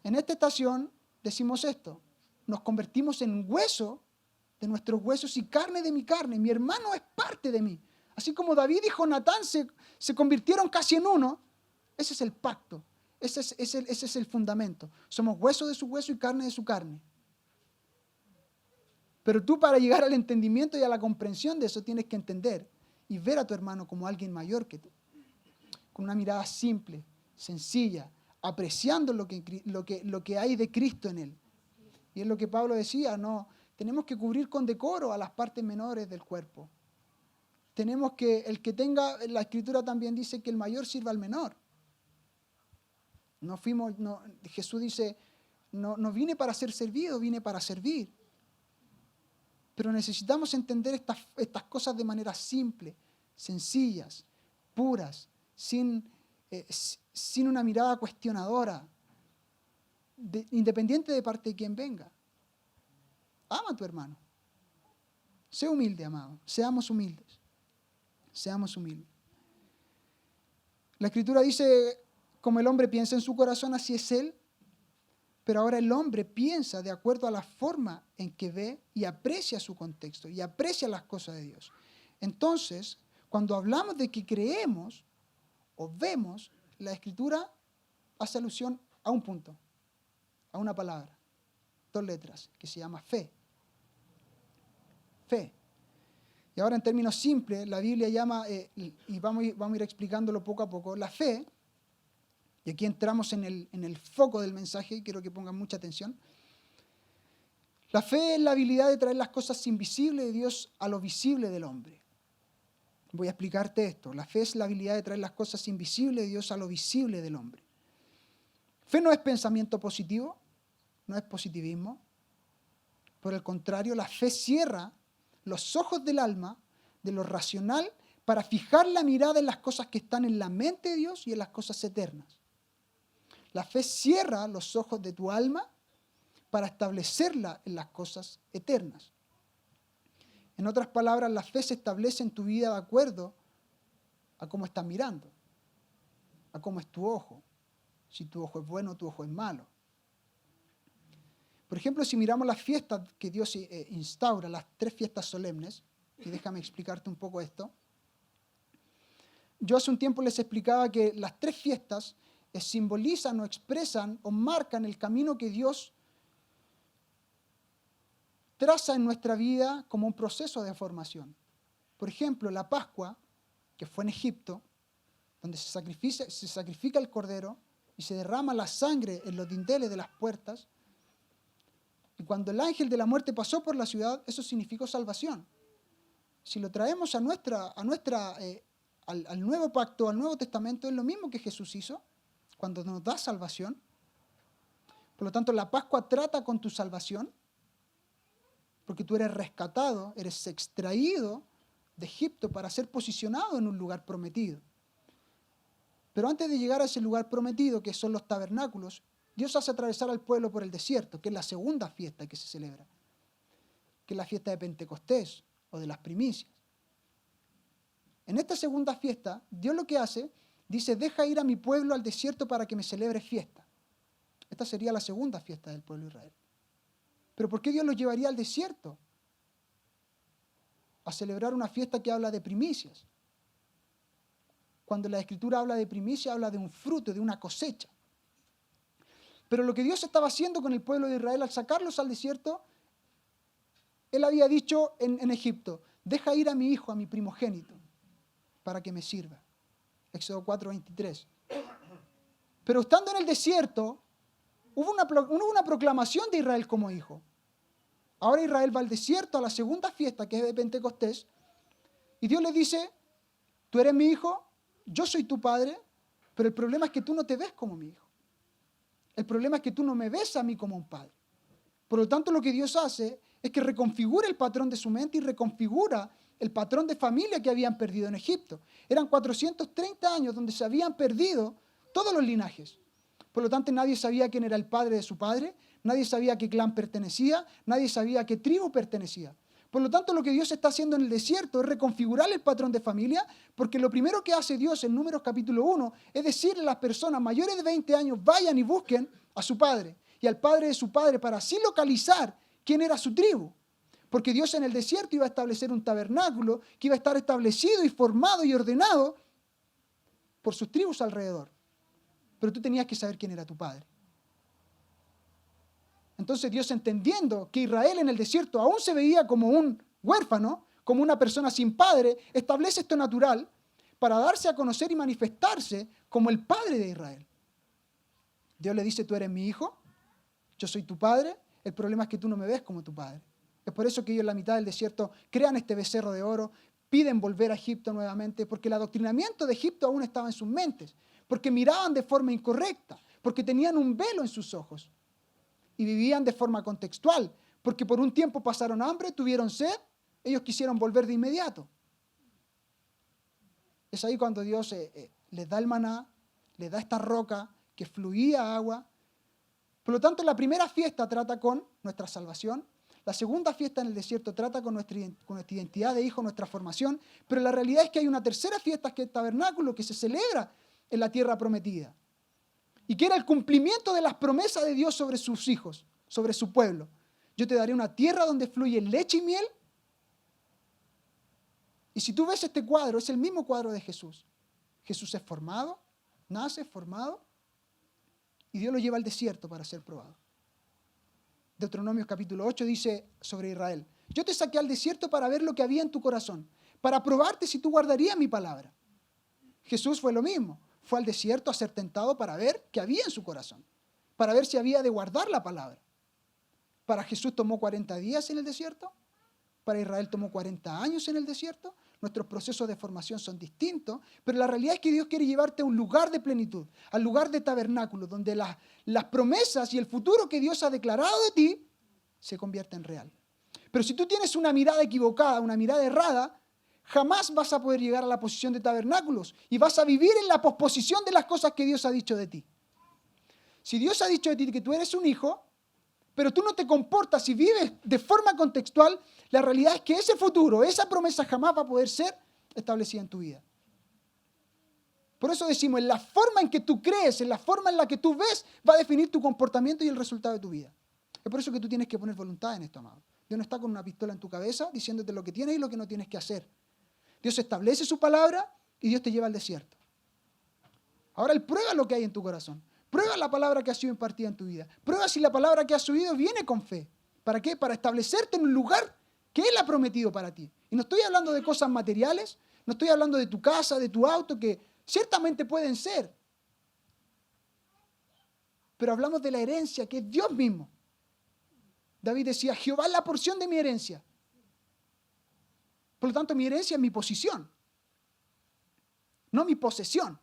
en esta estación decimos esto: nos convertimos en hueso de nuestros huesos y carne de mi carne. Mi hermano es parte de mí. Así como David y Jonatán se convirtieron casi en uno, ese es el pacto. Ese es el fundamento. Somos hueso de su hueso y carne de su carne. Pero tú, para llegar al entendimiento y a la comprensión de eso, tienes que entender y ver a tu hermano como alguien mayor que tú. Con una mirada simple, sencilla, apreciando lo que hay de Cristo en él. Y es lo que Pablo decía, no, tenemos que cubrir con decoro a las partes menores del cuerpo. Tenemos que, el que tenga, la Escritura también dice que el mayor sirva al menor. Jesús dice, no vine para ser servido, vine para servir. Pero necesitamos entender estas cosas de manera simple, sencillas, puras, sin una mirada cuestionadora, independiente de parte de quien venga. Ama a tu hermano. Sé humilde, amado. Seamos humildes. Seamos humildes. La Escritura dice, como el hombre piensa en su corazón, así es él. Pero ahora el hombre piensa de acuerdo a la forma en que ve y aprecia su contexto y aprecia las cosas de Dios. Entonces, cuando hablamos de que creemos o vemos, la Escritura hace alusión a un punto, a una palabra, 2 letras, que se llama fe. Fe. Y ahora en términos simples, la Biblia llama, y vamos a ir explicándolo poco a poco, la fe. Y aquí entramos en el foco del mensaje y quiero que pongan mucha atención. La fe es la habilidad de traer las cosas invisibles de Dios a lo visible del hombre. Voy a explicarte esto. La fe es la habilidad de traer las cosas invisibles de Dios a lo visible del hombre. Fe no es pensamiento positivo, no es positivismo. Por el contrario, la fe cierra los ojos del alma, de lo racional, para fijar la mirada en las cosas que están en la mente de Dios y en las cosas eternas. La fe cierra los ojos de tu alma para establecerla en las cosas eternas. En otras palabras, la fe se establece en tu vida de acuerdo a cómo estás mirando, a cómo es tu ojo, si tu ojo es bueno o tu ojo es malo. Por ejemplo, si miramos las fiestas que Dios instaura, las 3 fiestas solemnes, y déjame explicarte un poco esto. Yo hace un tiempo les explicaba que las 3 fiestas simbolizan o expresan o marcan el camino que Dios traza en nuestra vida como un proceso de formación. Por ejemplo, la Pascua, que fue en Egipto, donde se sacrifica el cordero y se derrama la sangre en los dinteles de las puertas. Y cuando el ángel de la muerte pasó por la ciudad, eso significó salvación. Si lo traemos al nuevo pacto, al Nuevo Testamento, es lo mismo que Jesús hizo cuando nos da salvación. Por lo tanto, la Pascua trata con tu salvación, porque tú eres rescatado, eres extraído de Egipto para ser posicionado en un lugar prometido. Pero antes de llegar a ese lugar prometido, que son los tabernáculos, Dios hace atravesar al pueblo por el desierto, que es la segunda fiesta que se celebra, que es la fiesta de Pentecostés o de las primicias. En esta segunda fiesta, Dios lo que hace, dice, deja ir a mi pueblo al desierto para que me celebre fiesta. Esta sería la segunda fiesta del pueblo de Israel. ¿Pero por qué Dios los llevaría al desierto? A celebrar una fiesta que habla de primicias. Cuando la Escritura habla de primicia, habla de un fruto, de una cosecha. Pero lo que Dios estaba haciendo con el pueblo de Israel al sacarlos al desierto, Él había dicho en Egipto, deja ir a mi hijo, a mi primogénito, para que me sirva. Éxodo 4:23. Pero estando en el desierto, hubo una proclamación de Israel como hijo. Ahora Israel va al desierto a la segunda fiesta, que es de Pentecostés, y Dios le dice, tú eres mi hijo, yo soy tu padre, pero el problema es que tú no te ves como mi hijo. El problema es que tú no me ves a mí como un padre. Por lo tanto, lo que Dios hace es que reconfigura el patrón de su mente y reconfigura el patrón de familia que habían perdido en Egipto. Eran 430 años donde se habían perdido todos los linajes. Por lo tanto, nadie sabía quién era el padre de su padre, nadie sabía a qué clan pertenecía, nadie sabía a qué tribu pertenecía. Por lo tanto, lo que Dios está haciendo en el desierto es reconfigurar el patrón de familia, porque lo primero que hace Dios en Números capítulo 1 es decirle a las personas mayores de 20 años, vayan y busquen a su padre y al padre de su padre para así localizar quién era su tribu. Porque Dios en el desierto iba a establecer un tabernáculo que iba a estar establecido y formado y ordenado por sus tribus alrededor. Pero tú tenías que saber quién era tu padre. Entonces Dios, entendiendo que Israel en el desierto aún se veía como un huérfano, como una persona sin padre, establece esto natural para darse a conocer y manifestarse como el padre de Israel. Dios le dice, tú eres mi hijo, yo soy tu padre, el problema es que tú no me ves como tu padre. Es por eso que ellos en la mitad del desierto crean este becerro de oro, piden volver a Egipto nuevamente, porque el adoctrinamiento de Egipto aún estaba en sus mentes, porque miraban de forma incorrecta, porque tenían un velo en sus ojos y vivían de forma contextual, porque por un tiempo pasaron hambre, tuvieron sed, ellos quisieron volver de inmediato. Es ahí cuando Dios les da el maná, les da esta roca que fluía agua. Por lo tanto, la primera fiesta trata con nuestra salvación, la segunda fiesta en el desierto trata con nuestra identidad de hijo, nuestra formación, pero la realidad es que hay una tercera fiesta que es el tabernáculo, que se celebra en la tierra prometida, y que era el cumplimiento de las promesas de Dios sobre sus hijos, sobre su pueblo. Yo te daré una tierra donde fluye leche y miel. Y si tú ves este cuadro, es el mismo cuadro de Jesús. Jesús es formado, nace formado, y Dios lo lleva al desierto para ser probado. Deuteronomio capítulo 8 dice sobre Israel, yo te saqué al desierto para ver lo que había en tu corazón, para probarte si tú guardarías mi palabra. Jesús fue lo mismo. Fue al desierto a ser tentado para ver qué había en su corazón, para ver si había de guardar la palabra. Para Jesús tomó 40 días en el desierto, para Israel tomó 40 años en el desierto. Nuestros procesos de formación son distintos, pero la realidad es que Dios quiere llevarte a un lugar de plenitud, al lugar de tabernáculo, donde las promesas y el futuro que Dios ha declarado de ti se convierten en real. Pero si tú tienes una mirada equivocada, una mirada errada, jamás vas a poder llegar a la posición de tabernáculos y vas a vivir en la posposición de las cosas que Dios ha dicho de ti. Si Dios ha dicho de ti que tú eres un hijo, pero tú no te comportas y vives de forma contextual, la realidad es que ese futuro, esa promesa jamás va a poder ser establecida en tu vida. Por eso decimos, en la forma en que tú crees, en la forma en la que tú ves, va a definir tu comportamiento y el resultado de tu vida. Es por eso que tú tienes que poner voluntad en esto, amado. Dios no está con una pistola en tu cabeza diciéndote lo que tienes y lo que no tienes que hacer. Dios establece su palabra y Dios te lleva al desierto. Ahora Él prueba lo que hay en tu corazón. Prueba la palabra que ha sido impartida en tu vida. Prueba si la palabra que has oído viene con fe. ¿Para qué? Para establecerte en un lugar que Él ha prometido para ti. Y no estoy hablando de cosas materiales, no estoy hablando de tu casa, de tu auto, que ciertamente pueden ser. Pero hablamos de la herencia, que es Dios mismo. David decía, Jehová es la porción de mi herencia. Por lo tanto, mi herencia es mi posición, no mi posesión.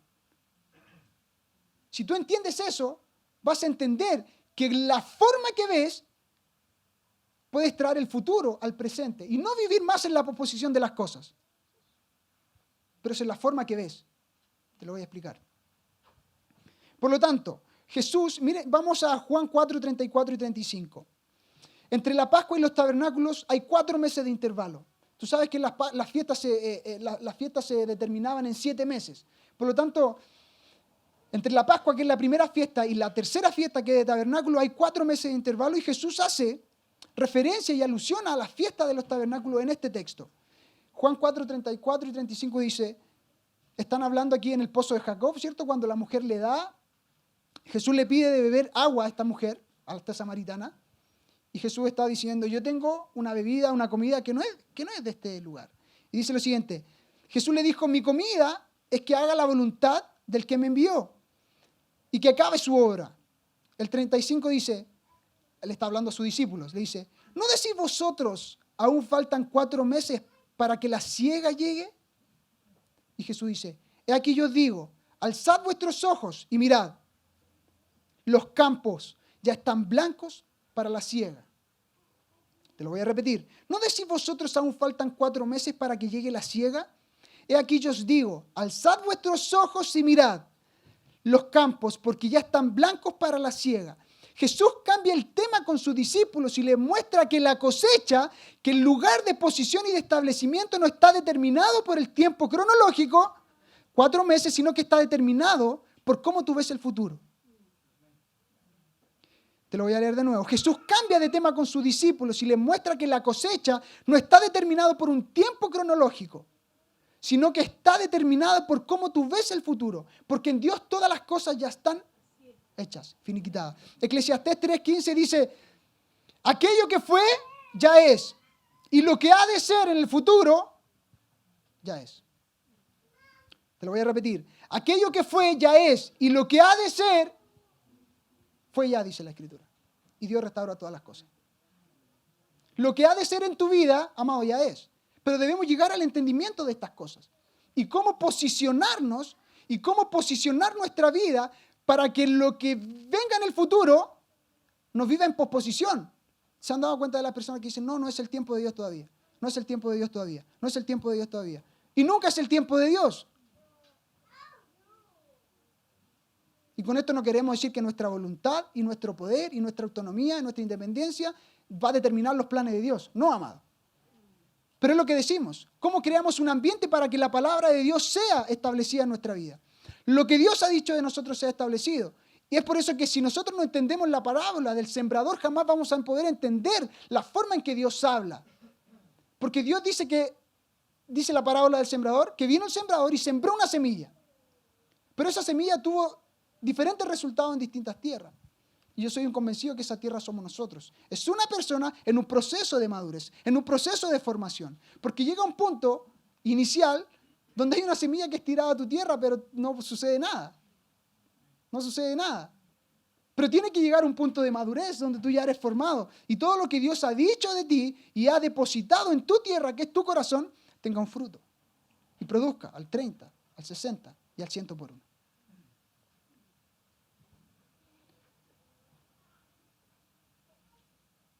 Si tú entiendes eso, vas a entender que la forma que ves puedes traer el futuro al presente y no vivir más en la posposición de las cosas. Pero es en la forma que ves. Te lo voy a explicar. Por lo tanto, Jesús, mire, vamos a Juan 4, 34 y 35. Entre la Pascua y los tabernáculos hay 4 meses de intervalo. Tú sabes que las fiestas se determinaban en 7 meses. Por lo tanto, entre la Pascua, que es la primera fiesta, y la tercera fiesta, que es de tabernáculo, hay 4 meses de intervalo y Jesús hace referencia y alusión a la fiesta de los tabernáculos en este texto. Juan 4, 34 y 35 dice, están hablando aquí en el pozo de Jacob, ¿cierto? Cuando la mujer le da, Jesús le pide de beber agua a esta mujer, a esta samaritana, y Jesús está diciendo, yo tengo una bebida, una comida que no es de este lugar. Y dice lo siguiente, Jesús le dijo, mi comida es que haga la voluntad del que me envió y que acabe su obra. El 35 dice, él está hablando a sus discípulos, le dice, ¿no decís vosotros, aún faltan 4 meses para que la siega llegue? Y Jesús dice, he aquí yo os digo, alzad vuestros ojos y mirad, los campos ya están blancos para la siega. Te lo voy a repetir. ¿No decís vosotros aún faltan 4 meses para que llegue la siega? He aquí yo os digo, alzad vuestros ojos y mirad los campos, porque ya están blancos para la siega. Jesús cambia el tema con sus discípulos y les muestra que la cosecha, que el lugar de posición y de establecimiento no está determinado por el tiempo cronológico, 4 meses, sino que está determinado por cómo tú ves el futuro. Te lo voy a leer de nuevo. Jesús cambia de tema con sus discípulos y les muestra que la cosecha no está determinada por un tiempo cronológico, sino que está determinada por cómo tú ves el futuro. Porque en Dios todas las cosas ya están hechas, finiquitadas. Eclesiastés 3:15 dice, aquello que fue, ya es. Y lo que ha de ser en el futuro, ya es. Te lo voy a repetir. Aquello que fue, ya es. Y lo que ha de ser, fue ya, dice la Escritura. Y Dios restaura todas las cosas. Lo que ha de ser en tu vida, amado, ya es. Pero debemos llegar al entendimiento de estas cosas. Y cómo posicionarnos y cómo posicionar nuestra vida para que lo que venga en el futuro nos viva en posposición. ¿Se han dado cuenta de las personas que dicen, no es el tiempo de Dios todavía? No es el tiempo de Dios todavía. No es el tiempo de Dios todavía. Y nunca es el tiempo de Dios. Y con esto no queremos decir que nuestra voluntad y nuestro poder y nuestra autonomía y nuestra independencia va a determinar los planes de Dios. No, amado. Pero es lo que decimos. ¿Cómo creamos un ambiente para que la palabra de Dios sea establecida en nuestra vida? Lo que Dios ha dicho de nosotros sea establecido. Y es por eso que si nosotros no entendemos la parábola del sembrador, jamás vamos a poder entender la forma en que Dios habla. Porque Dios dice la parábola del sembrador, que vino el sembrador y sembró una semilla. Pero esa semilla tuvo diferentes resultados en distintas tierras. Y yo soy un convencido que esa tierra somos nosotros. Es una persona en un proceso de madurez, en un proceso de formación. Porque llega un punto inicial donde hay una semilla que es tirada a tu tierra, pero no sucede nada. No sucede nada. Pero tiene que llegar a un punto de madurez donde tú ya eres formado. Y todo lo que Dios ha dicho de ti y ha depositado en tu tierra, que es tu corazón, tenga un fruto. Y produzca al 30, al 60 y al 100 por uno.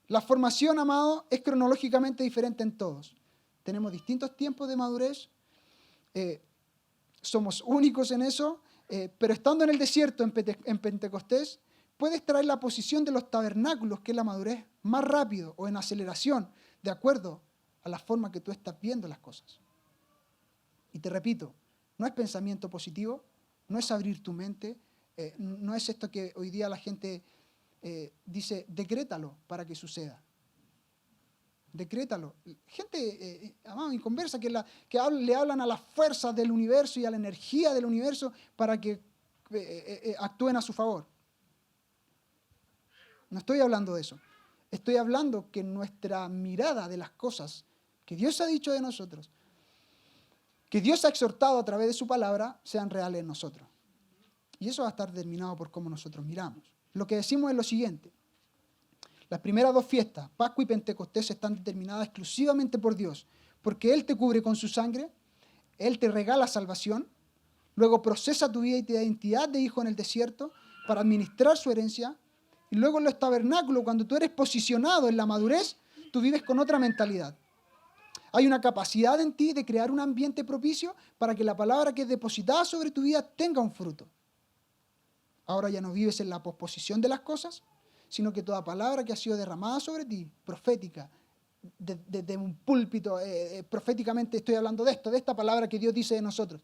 La formación, amado, es cronológicamente diferente en todos. Tenemos distintos tiempos de madurez, somos únicos en eso, pero estando en el desierto, en Pentecostés, puedes traer la posición de los tabernáculos, que es la madurez, más rápido o en aceleración, de acuerdo a la forma que tú estás viendo las cosas. Y te repito, no es pensamiento positivo, no es abrir tu mente, no es esto que hoy día la gente dice, decrétalo para que suceda. Decrétalo. Gente, amado, en conversa que le hablan a las fuerzas del universo y a la energía del universo para que actúen a su favor. No estoy hablando de eso. Estoy hablando que nuestra mirada de las cosas que Dios ha dicho de nosotros, que Dios ha exhortado a través de su palabra, sean reales en nosotros. Y eso va a estar determinado por cómo nosotros miramos. Lo que decimos es lo siguiente. Las primeras 2 fiestas, Pascua y Pentecostés, están determinadas exclusivamente por Dios, porque Él te cubre con su sangre, Él te regala salvación, luego procesa tu vida y te da identidad de hijo en el desierto para administrar su herencia, y luego en los tabernáculos, cuando tú eres posicionado en la madurez, tú vives con otra mentalidad. Hay una capacidad en ti de crear un ambiente propicio para que la palabra que es depositada sobre tu vida tenga un fruto. Ahora ya no vives en la posposición de las cosas, sino que toda palabra que ha sido derramada sobre ti, profética, desde un púlpito, proféticamente estoy hablando de esto, de esta palabra que Dios dice de nosotros,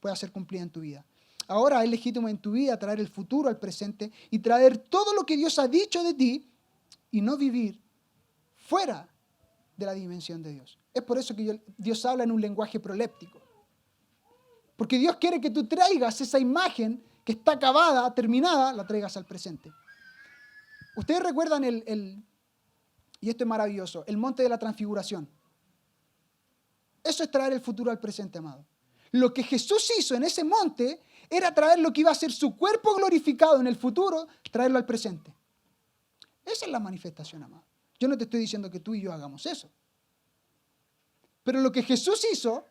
pueda ser cumplida en tu vida. Ahora es legítimo en tu vida traer el futuro al presente y traer todo lo que Dios ha dicho de ti y no vivir fuera de la dimensión de Dios. Es por eso que Dios habla en un lenguaje proléptico. Porque Dios quiere que tú traigas esa imagen que está acabada, terminada, la traigas al presente. Ustedes recuerdan y esto es maravilloso, el monte de la transfiguración. Eso es traer el futuro al presente, amado. Lo que Jesús hizo en ese monte era traer lo que iba a ser su cuerpo glorificado en el futuro, traerlo al presente. Esa es la manifestación, amado. Yo no te estoy diciendo que tú y yo hagamos eso. Pero lo que Jesús hizo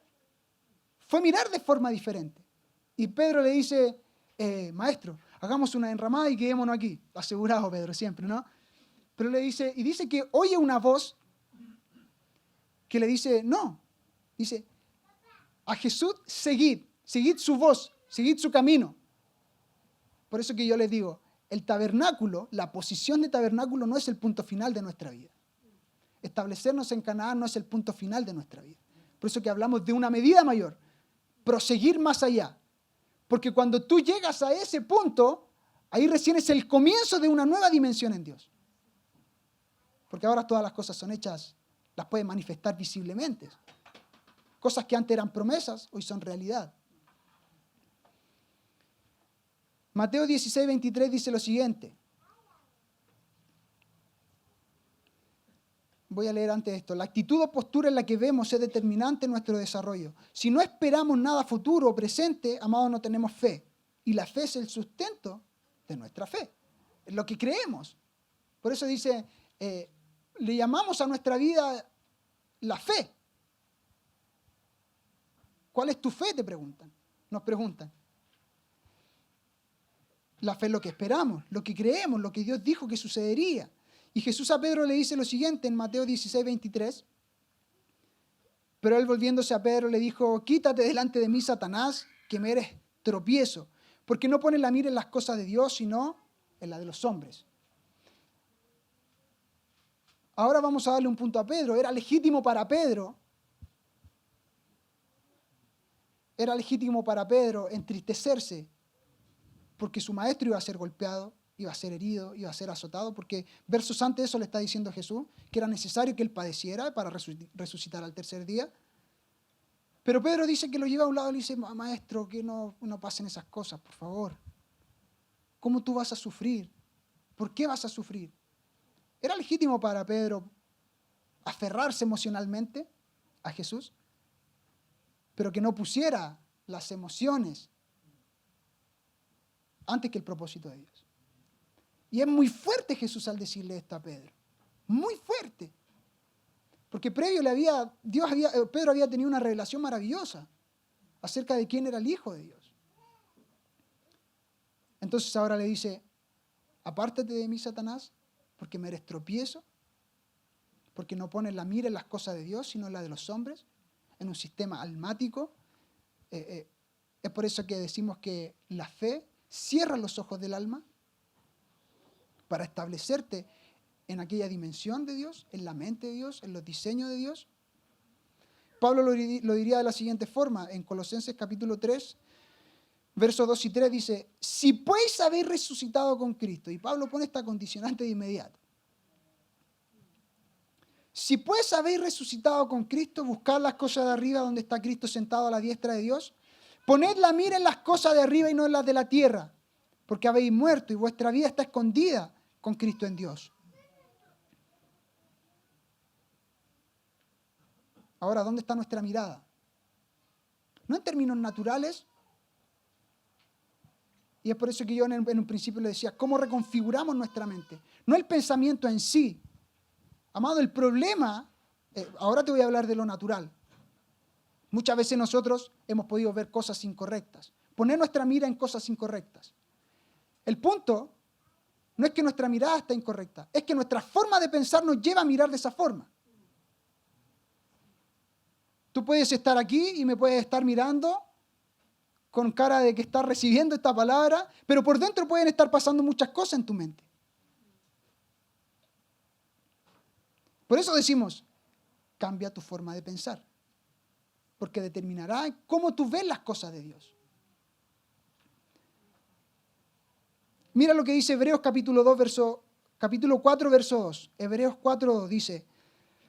fue mirar de forma diferente. Y Pedro le dice, maestro, hagamos una enramada y quedémonos aquí. Asegurado, Pedro, siempre, ¿no? Pero le dice, y dice que oye una voz que le dice, no. Dice, a Jesús seguid su voz, seguid su camino. Por eso que yo les digo, el tabernáculo, la posición de tabernáculo no es el punto final de nuestra vida. Establecernos en Canaán no es el punto final de nuestra vida. Por eso que hablamos de una medida mayor, proseguir más allá. Porque cuando tú llegas a ese punto, ahí recién es el comienzo de una nueva dimensión en Dios. Porque ahora todas las cosas son hechas, las puedes manifestar visiblemente. Cosas que antes eran promesas, hoy son realidad. Mateo 16, 23 dice lo siguiente. Voy a leer antes esto. La actitud o postura en la que vemos es determinante en nuestro desarrollo. Si no esperamos nada futuro o presente, amados, no tenemos fe. Y la fe es el sustento de nuestra fe. Es lo que creemos. Por eso dice, le llamamos a nuestra vida la fe. ¿Cuál es tu fe? Te preguntan. Nos preguntan. La fe es lo que esperamos, lo que creemos, lo que Dios dijo que sucedería. Y Jesús a Pedro le dice lo siguiente en Mateo 16, 23. Pero él volviéndose a Pedro le dijo, quítate delante de mí, Satanás, que me eres tropiezo, porque no pones la mira en las cosas de Dios, sino en la de los hombres. Ahora vamos a darle un punto a Pedro. Era legítimo para Pedro entristecerse porque su maestro iba a ser golpeado, iba a ser herido, iba a ser azotado, porque versos antes de eso le está diciendo Jesús que era necesario que él padeciera para resucitar al tercer día. Pero Pedro dice que lo lleva a un lado y le dice, maestro, que no pasen esas cosas, por favor. ¿Cómo tú vas a sufrir? ¿Por qué vas a sufrir? Era legítimo para Pedro aferrarse emocionalmente a Jesús, pero que no pusiera las emociones antes que el propósito de Dios. Y es muy fuerte Jesús al decirle esto a Pedro. Muy fuerte. Porque previo Pedro había tenido una revelación maravillosa acerca de quién era el Hijo de Dios. Entonces ahora le dice, apártate de mí, Satanás, porque me eres tropiezo, porque no pones la mira en las cosas de Dios, sino en la de los hombres, en un sistema almático. Es por eso que decimos que la fe cierra los ojos del alma para establecerte en aquella dimensión de Dios, en la mente de Dios, en los diseños de Dios. Pablo lo diría de la siguiente forma, en Colosenses capítulo 3, versos 2 y 3 dice, si pues habéis resucitado con Cristo, y Pablo pone esta condicionante de inmediato. Si pues habéis resucitado con Cristo, buscad las cosas de arriba donde está Cristo sentado a la diestra de Dios. Poned la mira en las cosas de arriba y no en las de la tierra, porque habéis muerto y vuestra vida está escondida con Cristo en Dios. Ahora, ¿dónde está nuestra mirada? No en términos naturales. Y es por eso que yo en un principio le decía, ¿cómo reconfiguramos nuestra mente? No el pensamiento en sí. Amado, el problema, ahora te voy a hablar de lo natural. Muchas veces nosotros hemos podido ver cosas incorrectas, poner nuestra mira en cosas incorrectas. El punto no es que nuestra mirada está incorrecta, es que nuestra forma de pensar nos lleva a mirar de esa forma. Tú puedes estar aquí y me puedes estar mirando con cara de que estás recibiendo esta palabra, pero por dentro pueden estar pasando muchas cosas en tu mente. Por eso decimos, cambia tu forma de pensar, porque determinará cómo tú ves las cosas de Dios. Mira lo que dice Hebreos capítulo 4, verso 2. Hebreos 4, 2 dice,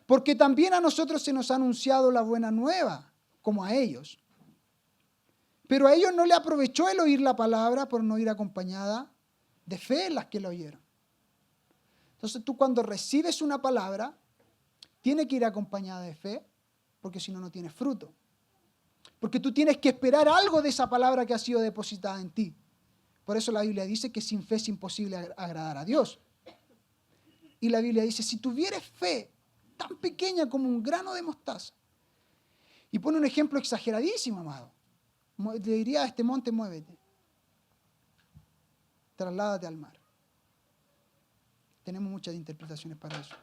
porque también a nosotros se nos ha anunciado la buena nueva, como a ellos. Pero a ellos no le aprovechó el oír la palabra por no ir acompañada de fe en las que la oyeron. Entonces tú cuando recibes una palabra, tiene que ir acompañada de fe, porque si no, no tiene fruto. Porque tú tienes que esperar algo de esa palabra que ha sido depositada en ti. Por eso la Biblia dice que sin fe es imposible agradar a Dios. Y la Biblia dice, si tuvieres fe tan pequeña como un grano de mostaza, y pone un ejemplo exageradísimo, amado. Le diría a este monte, muévete. Trasládate al mar. Tenemos muchas interpretaciones para eso.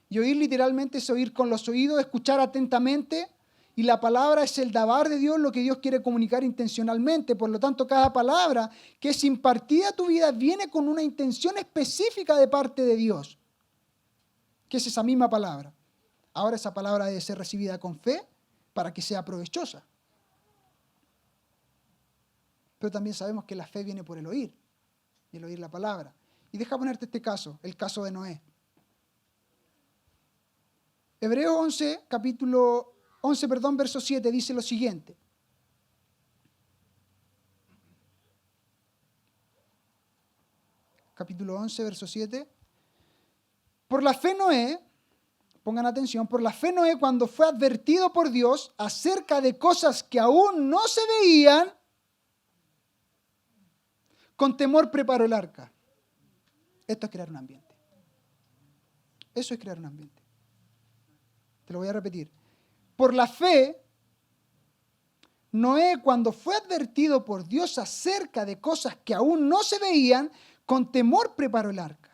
Y oír literalmente es oír con los oídos, escuchar atentamente, y la palabra es el dabar de Dios, lo que Dios quiere comunicar intencionalmente. Por lo tanto, cada palabra que es impartida a tu vida viene con una intención específica de parte de Dios, que es esa misma palabra. Ahora esa palabra debe ser recibida con fe para que sea provechosa. Pero también sabemos que la fe viene por el oír, y el oír la palabra. Y deja ponerte este caso, el caso de Noé. Hebreos 11, verso 7, dice lo siguiente. Capítulo 11, verso 7. Por la fe Noé, pongan atención, por la fe Noé, cuando fue advertido por Dios acerca de cosas que aún no se veían, con temor preparó el arca. Esto es crear un ambiente. Eso es crear un ambiente. Te lo voy a repetir. Por la fe, Noé, cuando fue advertido por Dios acerca de cosas que aún no se veían, con temor preparó el arca,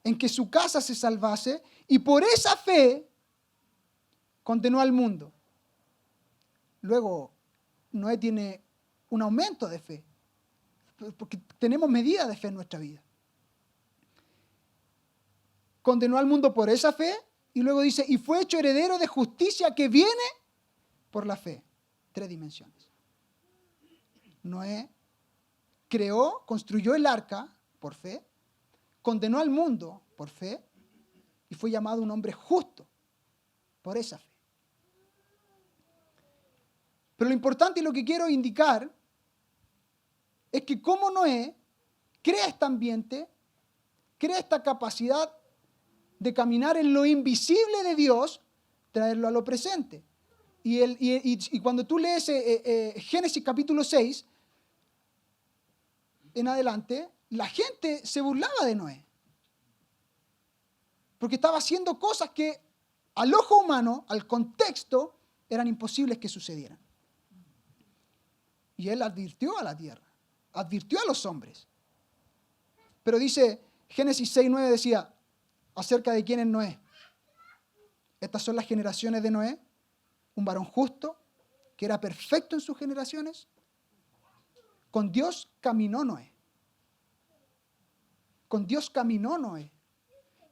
en que su casa se salvase, y por esa fe condenó al mundo. Luego, Noé tiene un aumento de fe, porque tenemos medida de fe en nuestra vida. Condenó al mundo por esa fe, y luego dice, y fue hecho heredero de justicia que viene por la fe. 3 dimensiones. Noé construyó el arca por fe, condenó al mundo por fe, y fue llamado un hombre justo por esa fe. Pero lo importante y lo que quiero indicar es que como Noé crea este ambiente, crea esta capacidad de caminar en lo invisible de Dios, traerlo a lo presente. Y cuando tú lees Génesis capítulo 6, en adelante, la gente se burlaba de Noé. Porque estaba haciendo cosas que al ojo humano, al contexto, eran imposibles que sucedieran. Y él advirtió a la tierra, advirtió a los hombres. Pero dice, Génesis 6:9 decía, acerca de quién es Noé. Estas son las generaciones de Noé, un varón justo, que era perfecto en sus generaciones. Con Dios caminó Noé. Con Dios caminó Noé.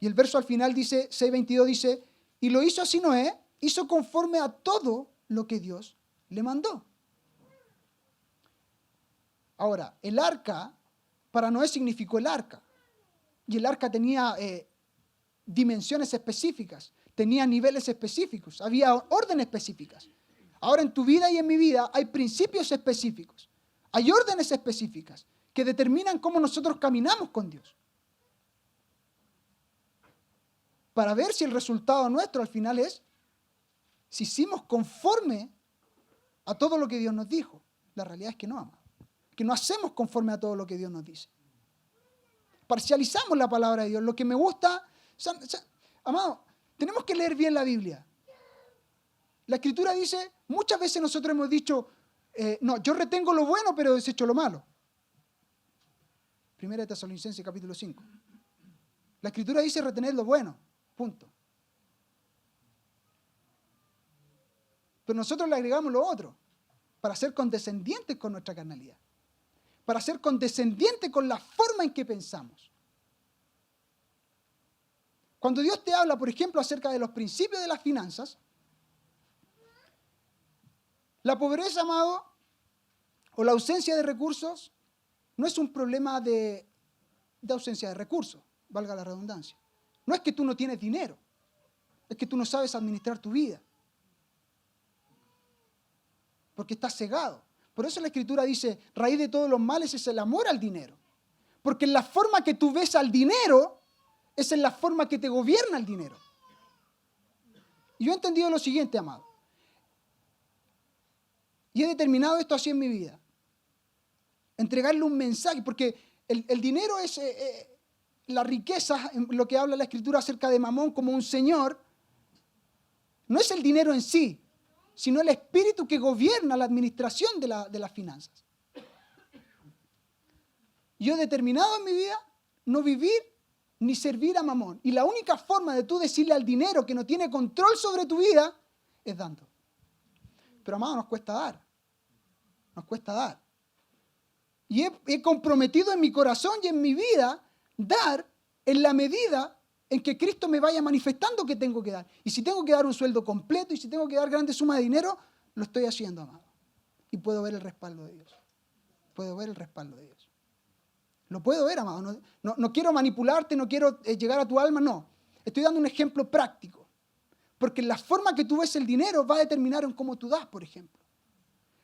Y el verso al final dice, 6:22 dice, y lo hizo así Noé, hizo conforme a todo lo que Dios le mandó. Ahora, el arca, para Noé significó el arca. Y el arca tenía dimensiones específicas, tenía niveles específicos, había órdenes específicas. Ahora en tu vida y en mi vida hay principios específicos, hay órdenes específicas que determinan cómo nosotros caminamos con Dios. Para ver si el resultado nuestro al final es si hicimos conforme a todo lo que Dios nos dijo. La realidad es que no, amado. Que no hacemos conforme a todo lo que Dios nos dice. Parcializamos la palabra de Dios. Lo que me gusta, amado, tenemos que leer bien la Biblia. La Escritura dice, muchas veces nosotros hemos dicho, no, yo retengo lo bueno, pero desecho lo malo. 1 Tesalonicenses capítulo 5. La Escritura dice retener lo bueno, punto. Pero nosotros le agregamos lo otro, para ser condescendientes con nuestra carnalidad, para ser condescendientes con la forma en que pensamos. Cuando Dios te habla, por ejemplo, acerca de los principios de las finanzas, la pobreza, amado, o la ausencia de recursos, no es un problema de ausencia de recursos, valga la redundancia. No es que tú no tienes dinero, es que tú no sabes administrar tu vida, porque estás cegado. Por eso la Escritura dice, raíz de todos los males es el amor al dinero. Porque en la forma que tú ves al dinero, es en la forma que te gobierna el dinero. Y yo he entendido lo siguiente, amado. Y he determinado esto así en mi vida. Entregarle un mensaje, porque el dinero es la riqueza, en lo que habla la Escritura acerca de Mamón como un señor. No es el dinero en sí, sino el espíritu que gobierna la administración de las finanzas. Yo he determinado en mi vida no vivir ni servir a Mamón. Y la única forma de tú decirle al dinero que no tiene control sobre tu vida es dando. Pero, amado, nos cuesta dar. Nos cuesta dar. Y he comprometido en mi corazón y en mi vida dar en la medida en que Cristo me vaya manifestando que tengo que dar. Y si tengo que dar un sueldo completo y si tengo que dar grandes sumas de dinero, lo estoy haciendo, amado. Y puedo ver el respaldo de Dios. Puedo ver el respaldo de Dios. Lo puedo ver, amado. No quiero manipularte, no quiero llegar a tu alma, no. Estoy dando un ejemplo práctico. Porque la forma que tú ves el dinero va a determinar en cómo tú das, por ejemplo.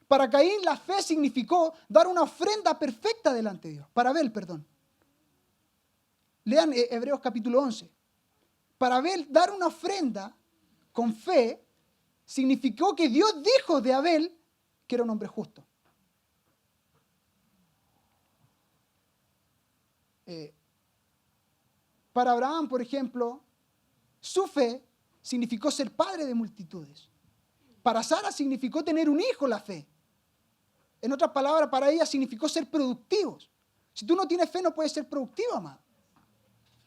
Para Caín la fe significó dar una ofrenda perfecta delante de Dios. Para Abel, perdón. Lean Hebreos capítulo 11. Para Abel dar una ofrenda con fe significó que Dios dijo de Abel que era un hombre justo. Para Abraham, por ejemplo, su fe significó ser padre de multitudes. Para Sara significó tener un hijo la fe. En otras palabras, para ella significó ser productivos. Si tú no tienes fe, no puedes ser productivo, amado.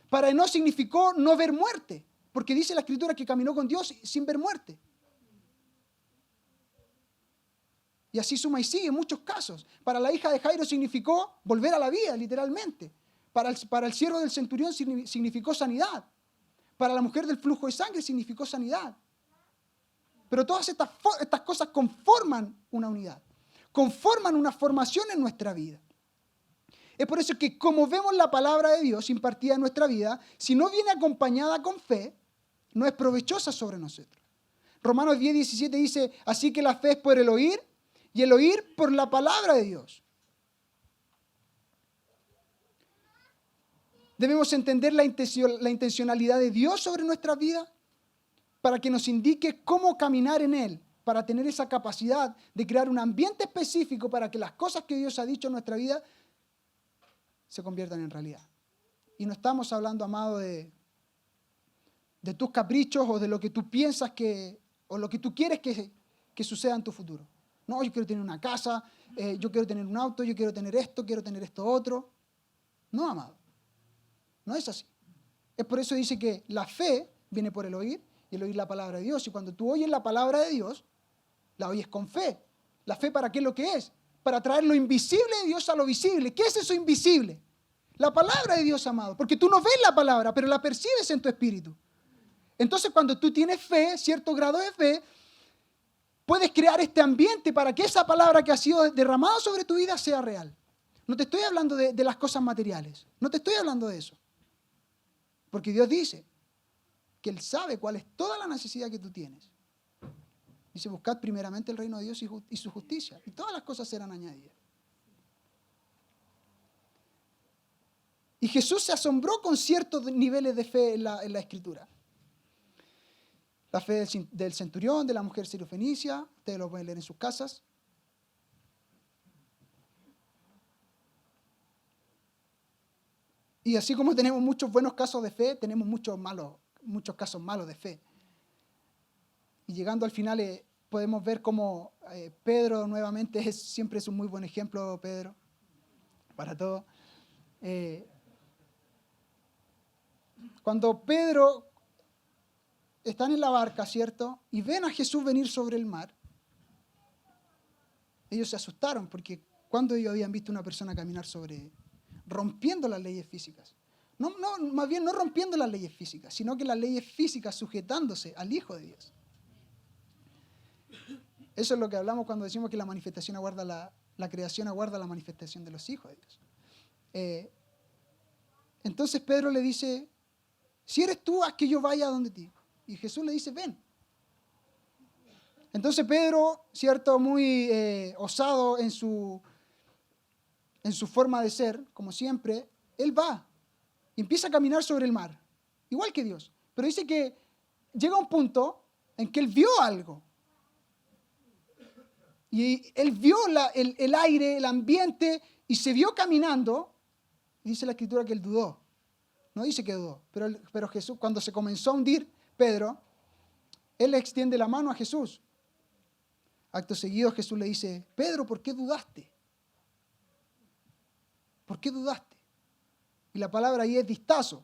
Para Enoc significó no ver muerte, porque dice la Escritura que caminó con Dios sin ver muerte. Y así suma y sigue en muchos casos. Para la hija de Jairo significó volver a la vida, literalmente. Para el siervo del centurión significó sanidad. Para la mujer del flujo de sangre significó sanidad. Pero todas estas cosas conforman una unidad. Conforman una formación en nuestra vida. Es por eso que como vemos la palabra de Dios impartida en nuestra vida, si no viene acompañada con fe, no es provechosa sobre nosotros. Romanos 10:17 dice, así que la fe es por el oír y el oír por la palabra de Dios. Debemos entender la intencionalidad de Dios sobre nuestra vida para que nos indique cómo caminar en Él, para tener esa capacidad de crear un ambiente específico para que las cosas que Dios ha dicho en nuestra vida se conviertan en realidad. Y no estamos hablando, amado, de tus caprichos o de lo que tú piensas o lo que tú quieres que suceda en tu futuro. No, yo quiero tener una casa, yo quiero tener un auto, yo quiero tener esto otro. No, amado. No es así. Es por eso dice que la fe viene por el oír y el oír la palabra de Dios. Y cuando tú oyes la palabra de Dios, la oyes con fe. ¿La fe para qué es lo que es? Para traer lo invisible de Dios a lo visible. ¿Qué es eso invisible? La palabra de Dios, amado. Porque tú no ves la palabra, pero la percibes en tu espíritu. Entonces, cuando tú tienes fe, cierto grado de fe, puedes crear este ambiente para que esa palabra que ha sido derramada sobre tu vida sea real. No te estoy hablando de las cosas materiales. No te estoy hablando de eso. Porque Dios dice que Él sabe cuál es toda la necesidad que tú tienes. Dice, buscad primeramente el reino de Dios y su justicia, y todas las cosas serán añadidas. Y Jesús se asombró con ciertos niveles de fe en la Escritura. La fe del centurión, de la mujer sirofenicia, ustedes lo pueden leer en sus casas. Y así como tenemos muchos buenos casos de fe, tenemos muchos casos malos de fe. Y llegando al final podemos ver cómo Pedro nuevamente siempre es un muy buen ejemplo, Pedro, para todo. Cuando Pedro están en la barca, ¿cierto? Y ven a Jesús venir sobre el mar, ellos se asustaron porque ¿cuándo ellos habían visto una persona caminar rompiendo las leyes físicas? No, más bien no rompiendo las leyes físicas, sino que las leyes físicas sujetándose al Hijo de Dios. Eso es lo que hablamos cuando decimos que la manifestación aguarda la creación aguarda la manifestación de los hijos de Dios. Entonces Pedro le dice, si eres tú, haz que yo vaya a donde ti. Y Jesús le dice, ven. Entonces Pedro, cierto, muy osado en su forma de ser, como siempre, él va y empieza a caminar sobre el mar, igual que Dios. Pero dice que llega un punto en que él vio algo. Y él vio el aire, el ambiente, y se vio caminando. Y dice la Escritura que él dudó. No dice que dudó, pero Jesús, cuando se comenzó a hundir Pedro, él le extiende la mano a Jesús. Acto seguido Jesús le dice, Pedro, ¿por qué dudaste? ¿Por qué dudaste? Y la palabra ahí es distazo,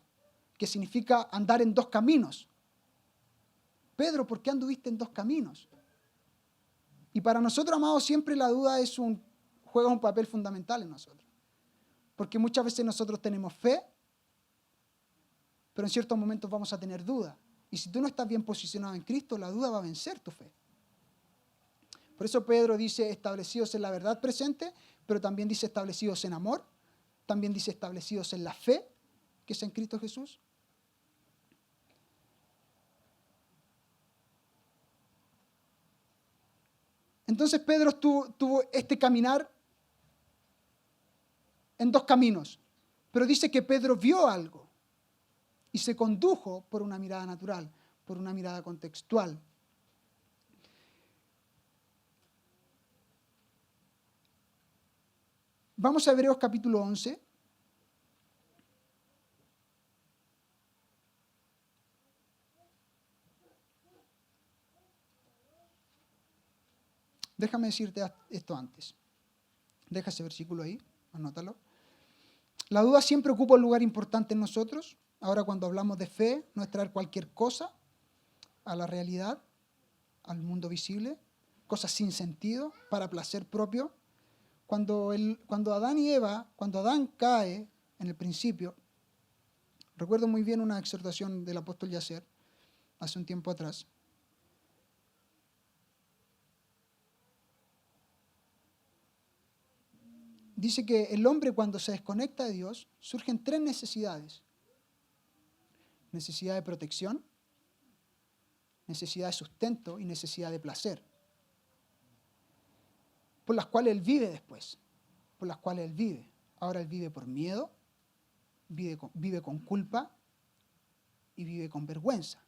que significa andar en dos caminos. Pedro, ¿por qué anduviste en dos caminos? Y para nosotros, amados, siempre la duda juega un papel fundamental en nosotros. Porque muchas veces nosotros tenemos fe, pero en ciertos momentos vamos a tener duda. Y si tú no estás bien posicionado en Cristo, la duda va a vencer tu fe. Por eso Pedro dice establecidos en la verdad presente, pero también dice establecidos en amor, también dice establecidos en la fe, que es en Cristo Jesús. Entonces Pedro tuvo este caminar en dos caminos, pero dice que Pedro vio algo y se condujo por una mirada natural, por una mirada contextual. Vamos a Hebreos capítulo 11. Déjame decirte esto antes. Deja ese versículo ahí, anótalo. La duda siempre ocupa un lugar importante en nosotros. Ahora cuando hablamos de fe, no es traer cualquier cosa a la realidad, al mundo visible, cosas sin sentido, para placer propio. Cuando Adán cae en el principio, recuerdo muy bien una exhortación del apóstol Yacer, hace un tiempo atrás. Dice que el hombre cuando se desconecta de Dios, surgen tres necesidades. Necesidad de protección, necesidad de sustento y necesidad de placer. Por las cuales él vive después, por las cuales él vive. Ahora él vive por miedo, vive con culpa y vive con vergüenza.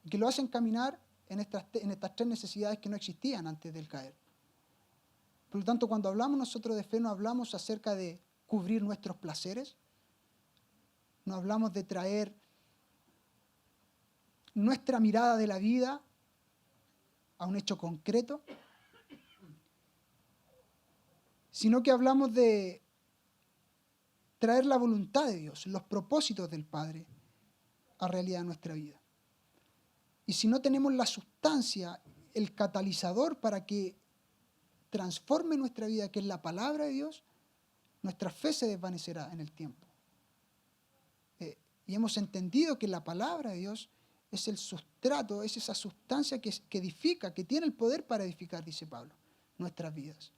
Que lo hacen caminar en estas tres necesidades que no existían antes del caer. Por lo tanto, cuando hablamos nosotros de fe, no hablamos acerca de cubrir nuestros placeres, no hablamos de traer nuestra mirada de la vida a un hecho concreto, sino que hablamos de traer la voluntad de Dios, los propósitos del Padre a realidad de nuestra vida. Y si no tenemos la sustancia, el catalizador para que transforme nuestra vida, que es la palabra de Dios, nuestra fe se desvanecerá en el tiempo. Y hemos entendido que la palabra de Dios es el sustrato, es esa sustancia que edifica, que tiene el poder para edificar, dice Pablo, nuestras vidas.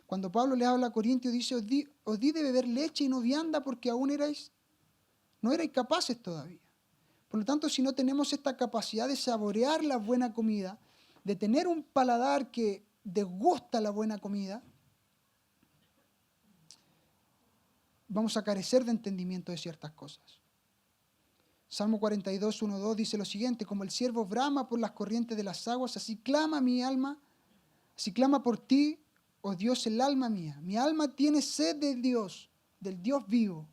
Cuando Pablo le habla a Corintios, dice, os di de beber leche y no vianda porque aún no erais capaces todavía. Por lo tanto, si no tenemos esta capacidad de saborear la buena comida, de tener un paladar que degusta la buena comida, vamos a carecer de entendimiento de ciertas cosas. Salmo 42, 1, 2 dice lo siguiente: como el ciervo brama por las corrientes de las aguas, así clama mi alma, así clama por ti, oh Dios, el alma mía. Mi alma tiene sed de Dios, del Dios vivo.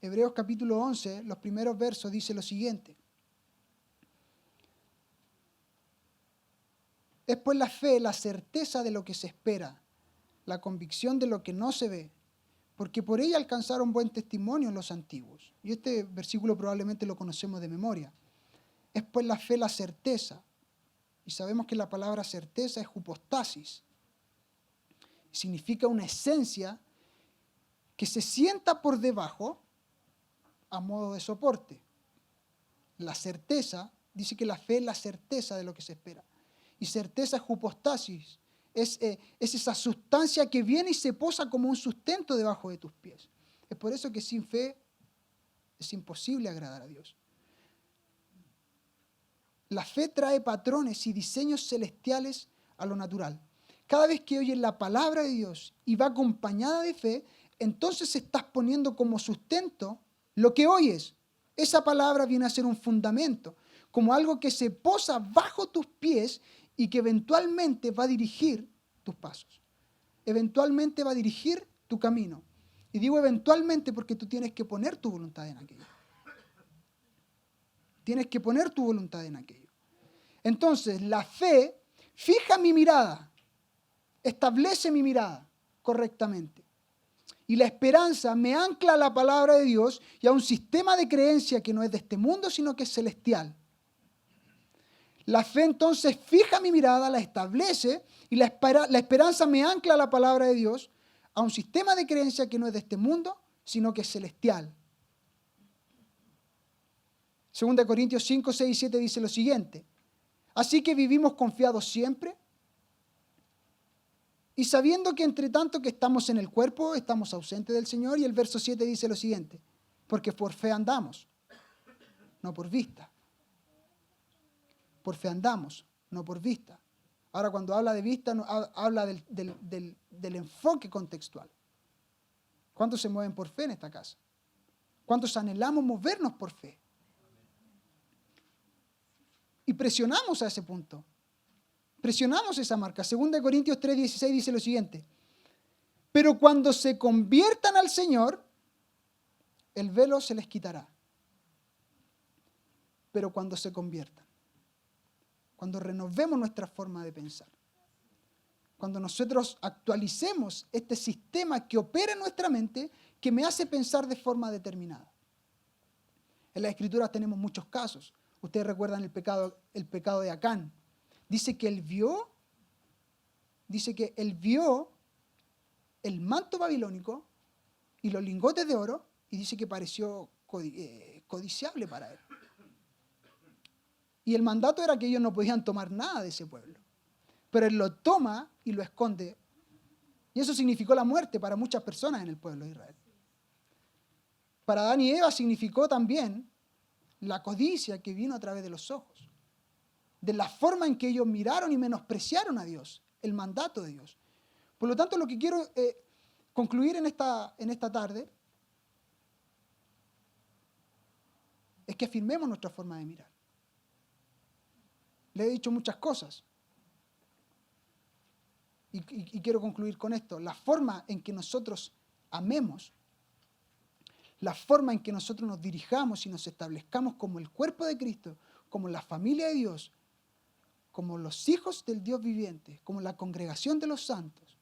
Hebreos capítulo 11, los primeros versos, dice lo siguiente: es pues la fe, la certeza de lo que se espera, la convicción de lo que no se ve, porque por ella alcanzaron buen testimonio los antiguos. Y este versículo probablemente lo conocemos de memoria. Es pues la fe, la certeza. Y sabemos que la palabra certeza es hypostasis. Significa una esencia que se sienta por debajo a modo de soporte. La certeza, dice que la fe es la certeza de lo que se espera. Y certeza es hypostasis. Es esa sustancia que viene y se posa como un sustento debajo de tus pies. Es por eso que sin fe es imposible agradar a Dios. La fe trae patrones y diseños celestiales a lo natural. Cada vez que oyes la palabra de Dios y va acompañada de fe, entonces estás poniendo como sustento lo que oyes. Esa palabra viene a ser un fundamento. como algo que se posa bajo tus pies y que eventualmente va a dirigir tus pasos. Eventualmente va a dirigir tu camino. Y digo eventualmente porque tú tienes que poner tu voluntad en aquello. Tienes que poner tu voluntad en aquello. Entonces, la fe fija mi mirada, establece mi mirada correctamente. Y la esperanza me ancla a la palabra de Dios y a un sistema de creencia que no es de este mundo, sino que es celestial. La fe entonces fija mi mirada, la establece y la esperanza me ancla a la palabra de Dios, a un sistema de creencia que no es de este mundo, sino que es celestial. 2 Corintios 5, 6 y 7 dice lo siguiente: así que vivimos confiados siempre y sabiendo que entre tanto que estamos en el cuerpo, estamos ausentes del Señor. Y el verso 7 dice lo siguiente: porque por fe andamos, no por vista. Por fe andamos, no por vista. Ahora, cuando habla de vista, habla del enfoque contextual. ¿Cuántos se mueven por fe en esta casa? ¿Cuántos anhelamos movernos por fe? Y presionamos a ese punto. Presionamos esa marca. 2 Corintios 3:16 dice lo siguiente: pero cuando se conviertan al Señor, el velo se les quitará. Pero cuando se conviertan, cuando renovemos nuestra forma de pensar, cuando nosotros actualicemos este sistema que opera en nuestra mente, que me hace pensar de forma determinada. En las Escrituras tenemos muchos casos. Ustedes recuerdan el pecado de Acán. Dice que él vio el manto babilónico y los lingotes de oro, y dice que pareció codiciable para él. Y el mandato era que ellos no podían tomar nada de ese pueblo. Pero él lo toma y lo esconde. Y eso significó la muerte para muchas personas en el pueblo de Israel. Para Adán y Eva significó también la codicia que vino a través de los ojos. De la forma en que ellos miraron y menospreciaron a Dios, el mandato de Dios. Por lo tanto, lo que quiero concluir en esta tarde es que afirmemos nuestra forma de mirar. Le he dicho muchas cosas. Y quiero concluir con esto. La forma en que nosotros amemos, la forma en que nosotros nos dirijamos y nos establezcamos como el cuerpo de Cristo, como la familia de Dios, como los hijos del Dios viviente, como la congregación de los santos,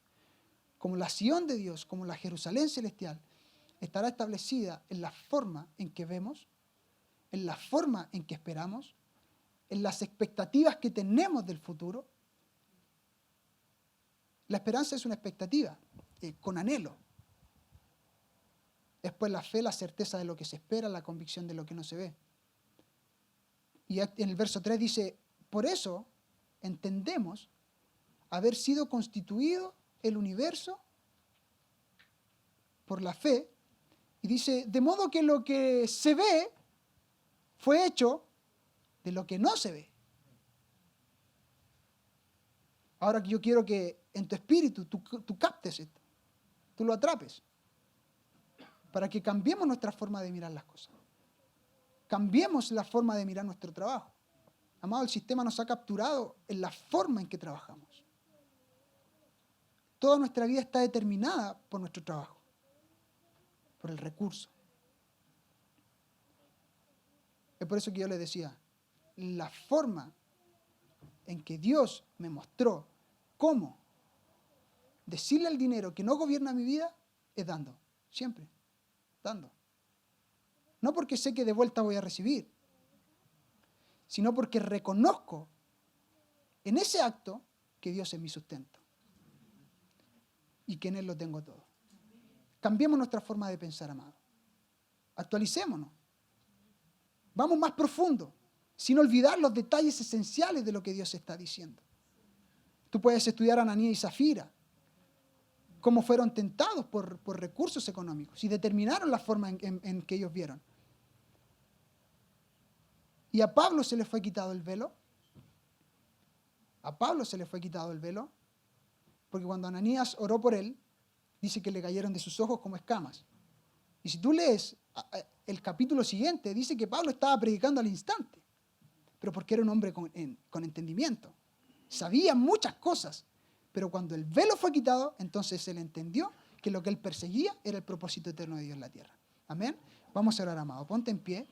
como la Sión de Dios, como la Jerusalén celestial, estará establecida en la forma en que vemos, en la forma en que esperamos, en las expectativas que tenemos del futuro. La esperanza es una expectativa, con anhelo. Después la fe, la certeza de lo que se espera, la convicción de lo que no se ve. Y en el verso 3 dice: por eso entendemos haber sido constituido el universo por la fe. Y dice: de modo que lo que se ve fue hecho de lo que no se ve. Ahora yo quiero que en tu espíritu tú captes esto, tú lo atrapes, para que cambiemos nuestra forma de mirar las cosas. Cambiemos la forma de mirar nuestro trabajo. Amado, el sistema nos ha capturado en la forma en que trabajamos. Toda nuestra vida está determinada por nuestro trabajo, por el recurso. Es por eso que yo les decía, la forma en que Dios me mostró cómo decirle al dinero que no gobierna mi vida es dando, siempre, dando. No porque sé que de vuelta voy a recibir, sino porque reconozco en ese acto que Dios es mi sustento y que en Él lo tengo todo. Cambiemos nuestra forma de pensar, amado. Actualicémonos. Vamos más profundo, sin olvidar los detalles esenciales de lo que Dios está diciendo. Tú puedes estudiar a Ananías y Zafira, cómo fueron tentados por recursos económicos y determinaron la forma en que ellos vieron. Y a Pablo se le fue quitado el velo. A Pablo se le fue quitado el velo, porque cuando Ananías oró por él, dice que le cayeron de sus ojos como escamas. Y si tú lees el capítulo siguiente, dice que Pablo estaba predicando al instante. pero porque era un hombre con entendimiento. Sabía muchas cosas, pero cuando el velo fue quitado, entonces él entendió que lo que él perseguía era el propósito eterno de Dios en la tierra. Amén. Vamos a orar, amado. Ponte en pie.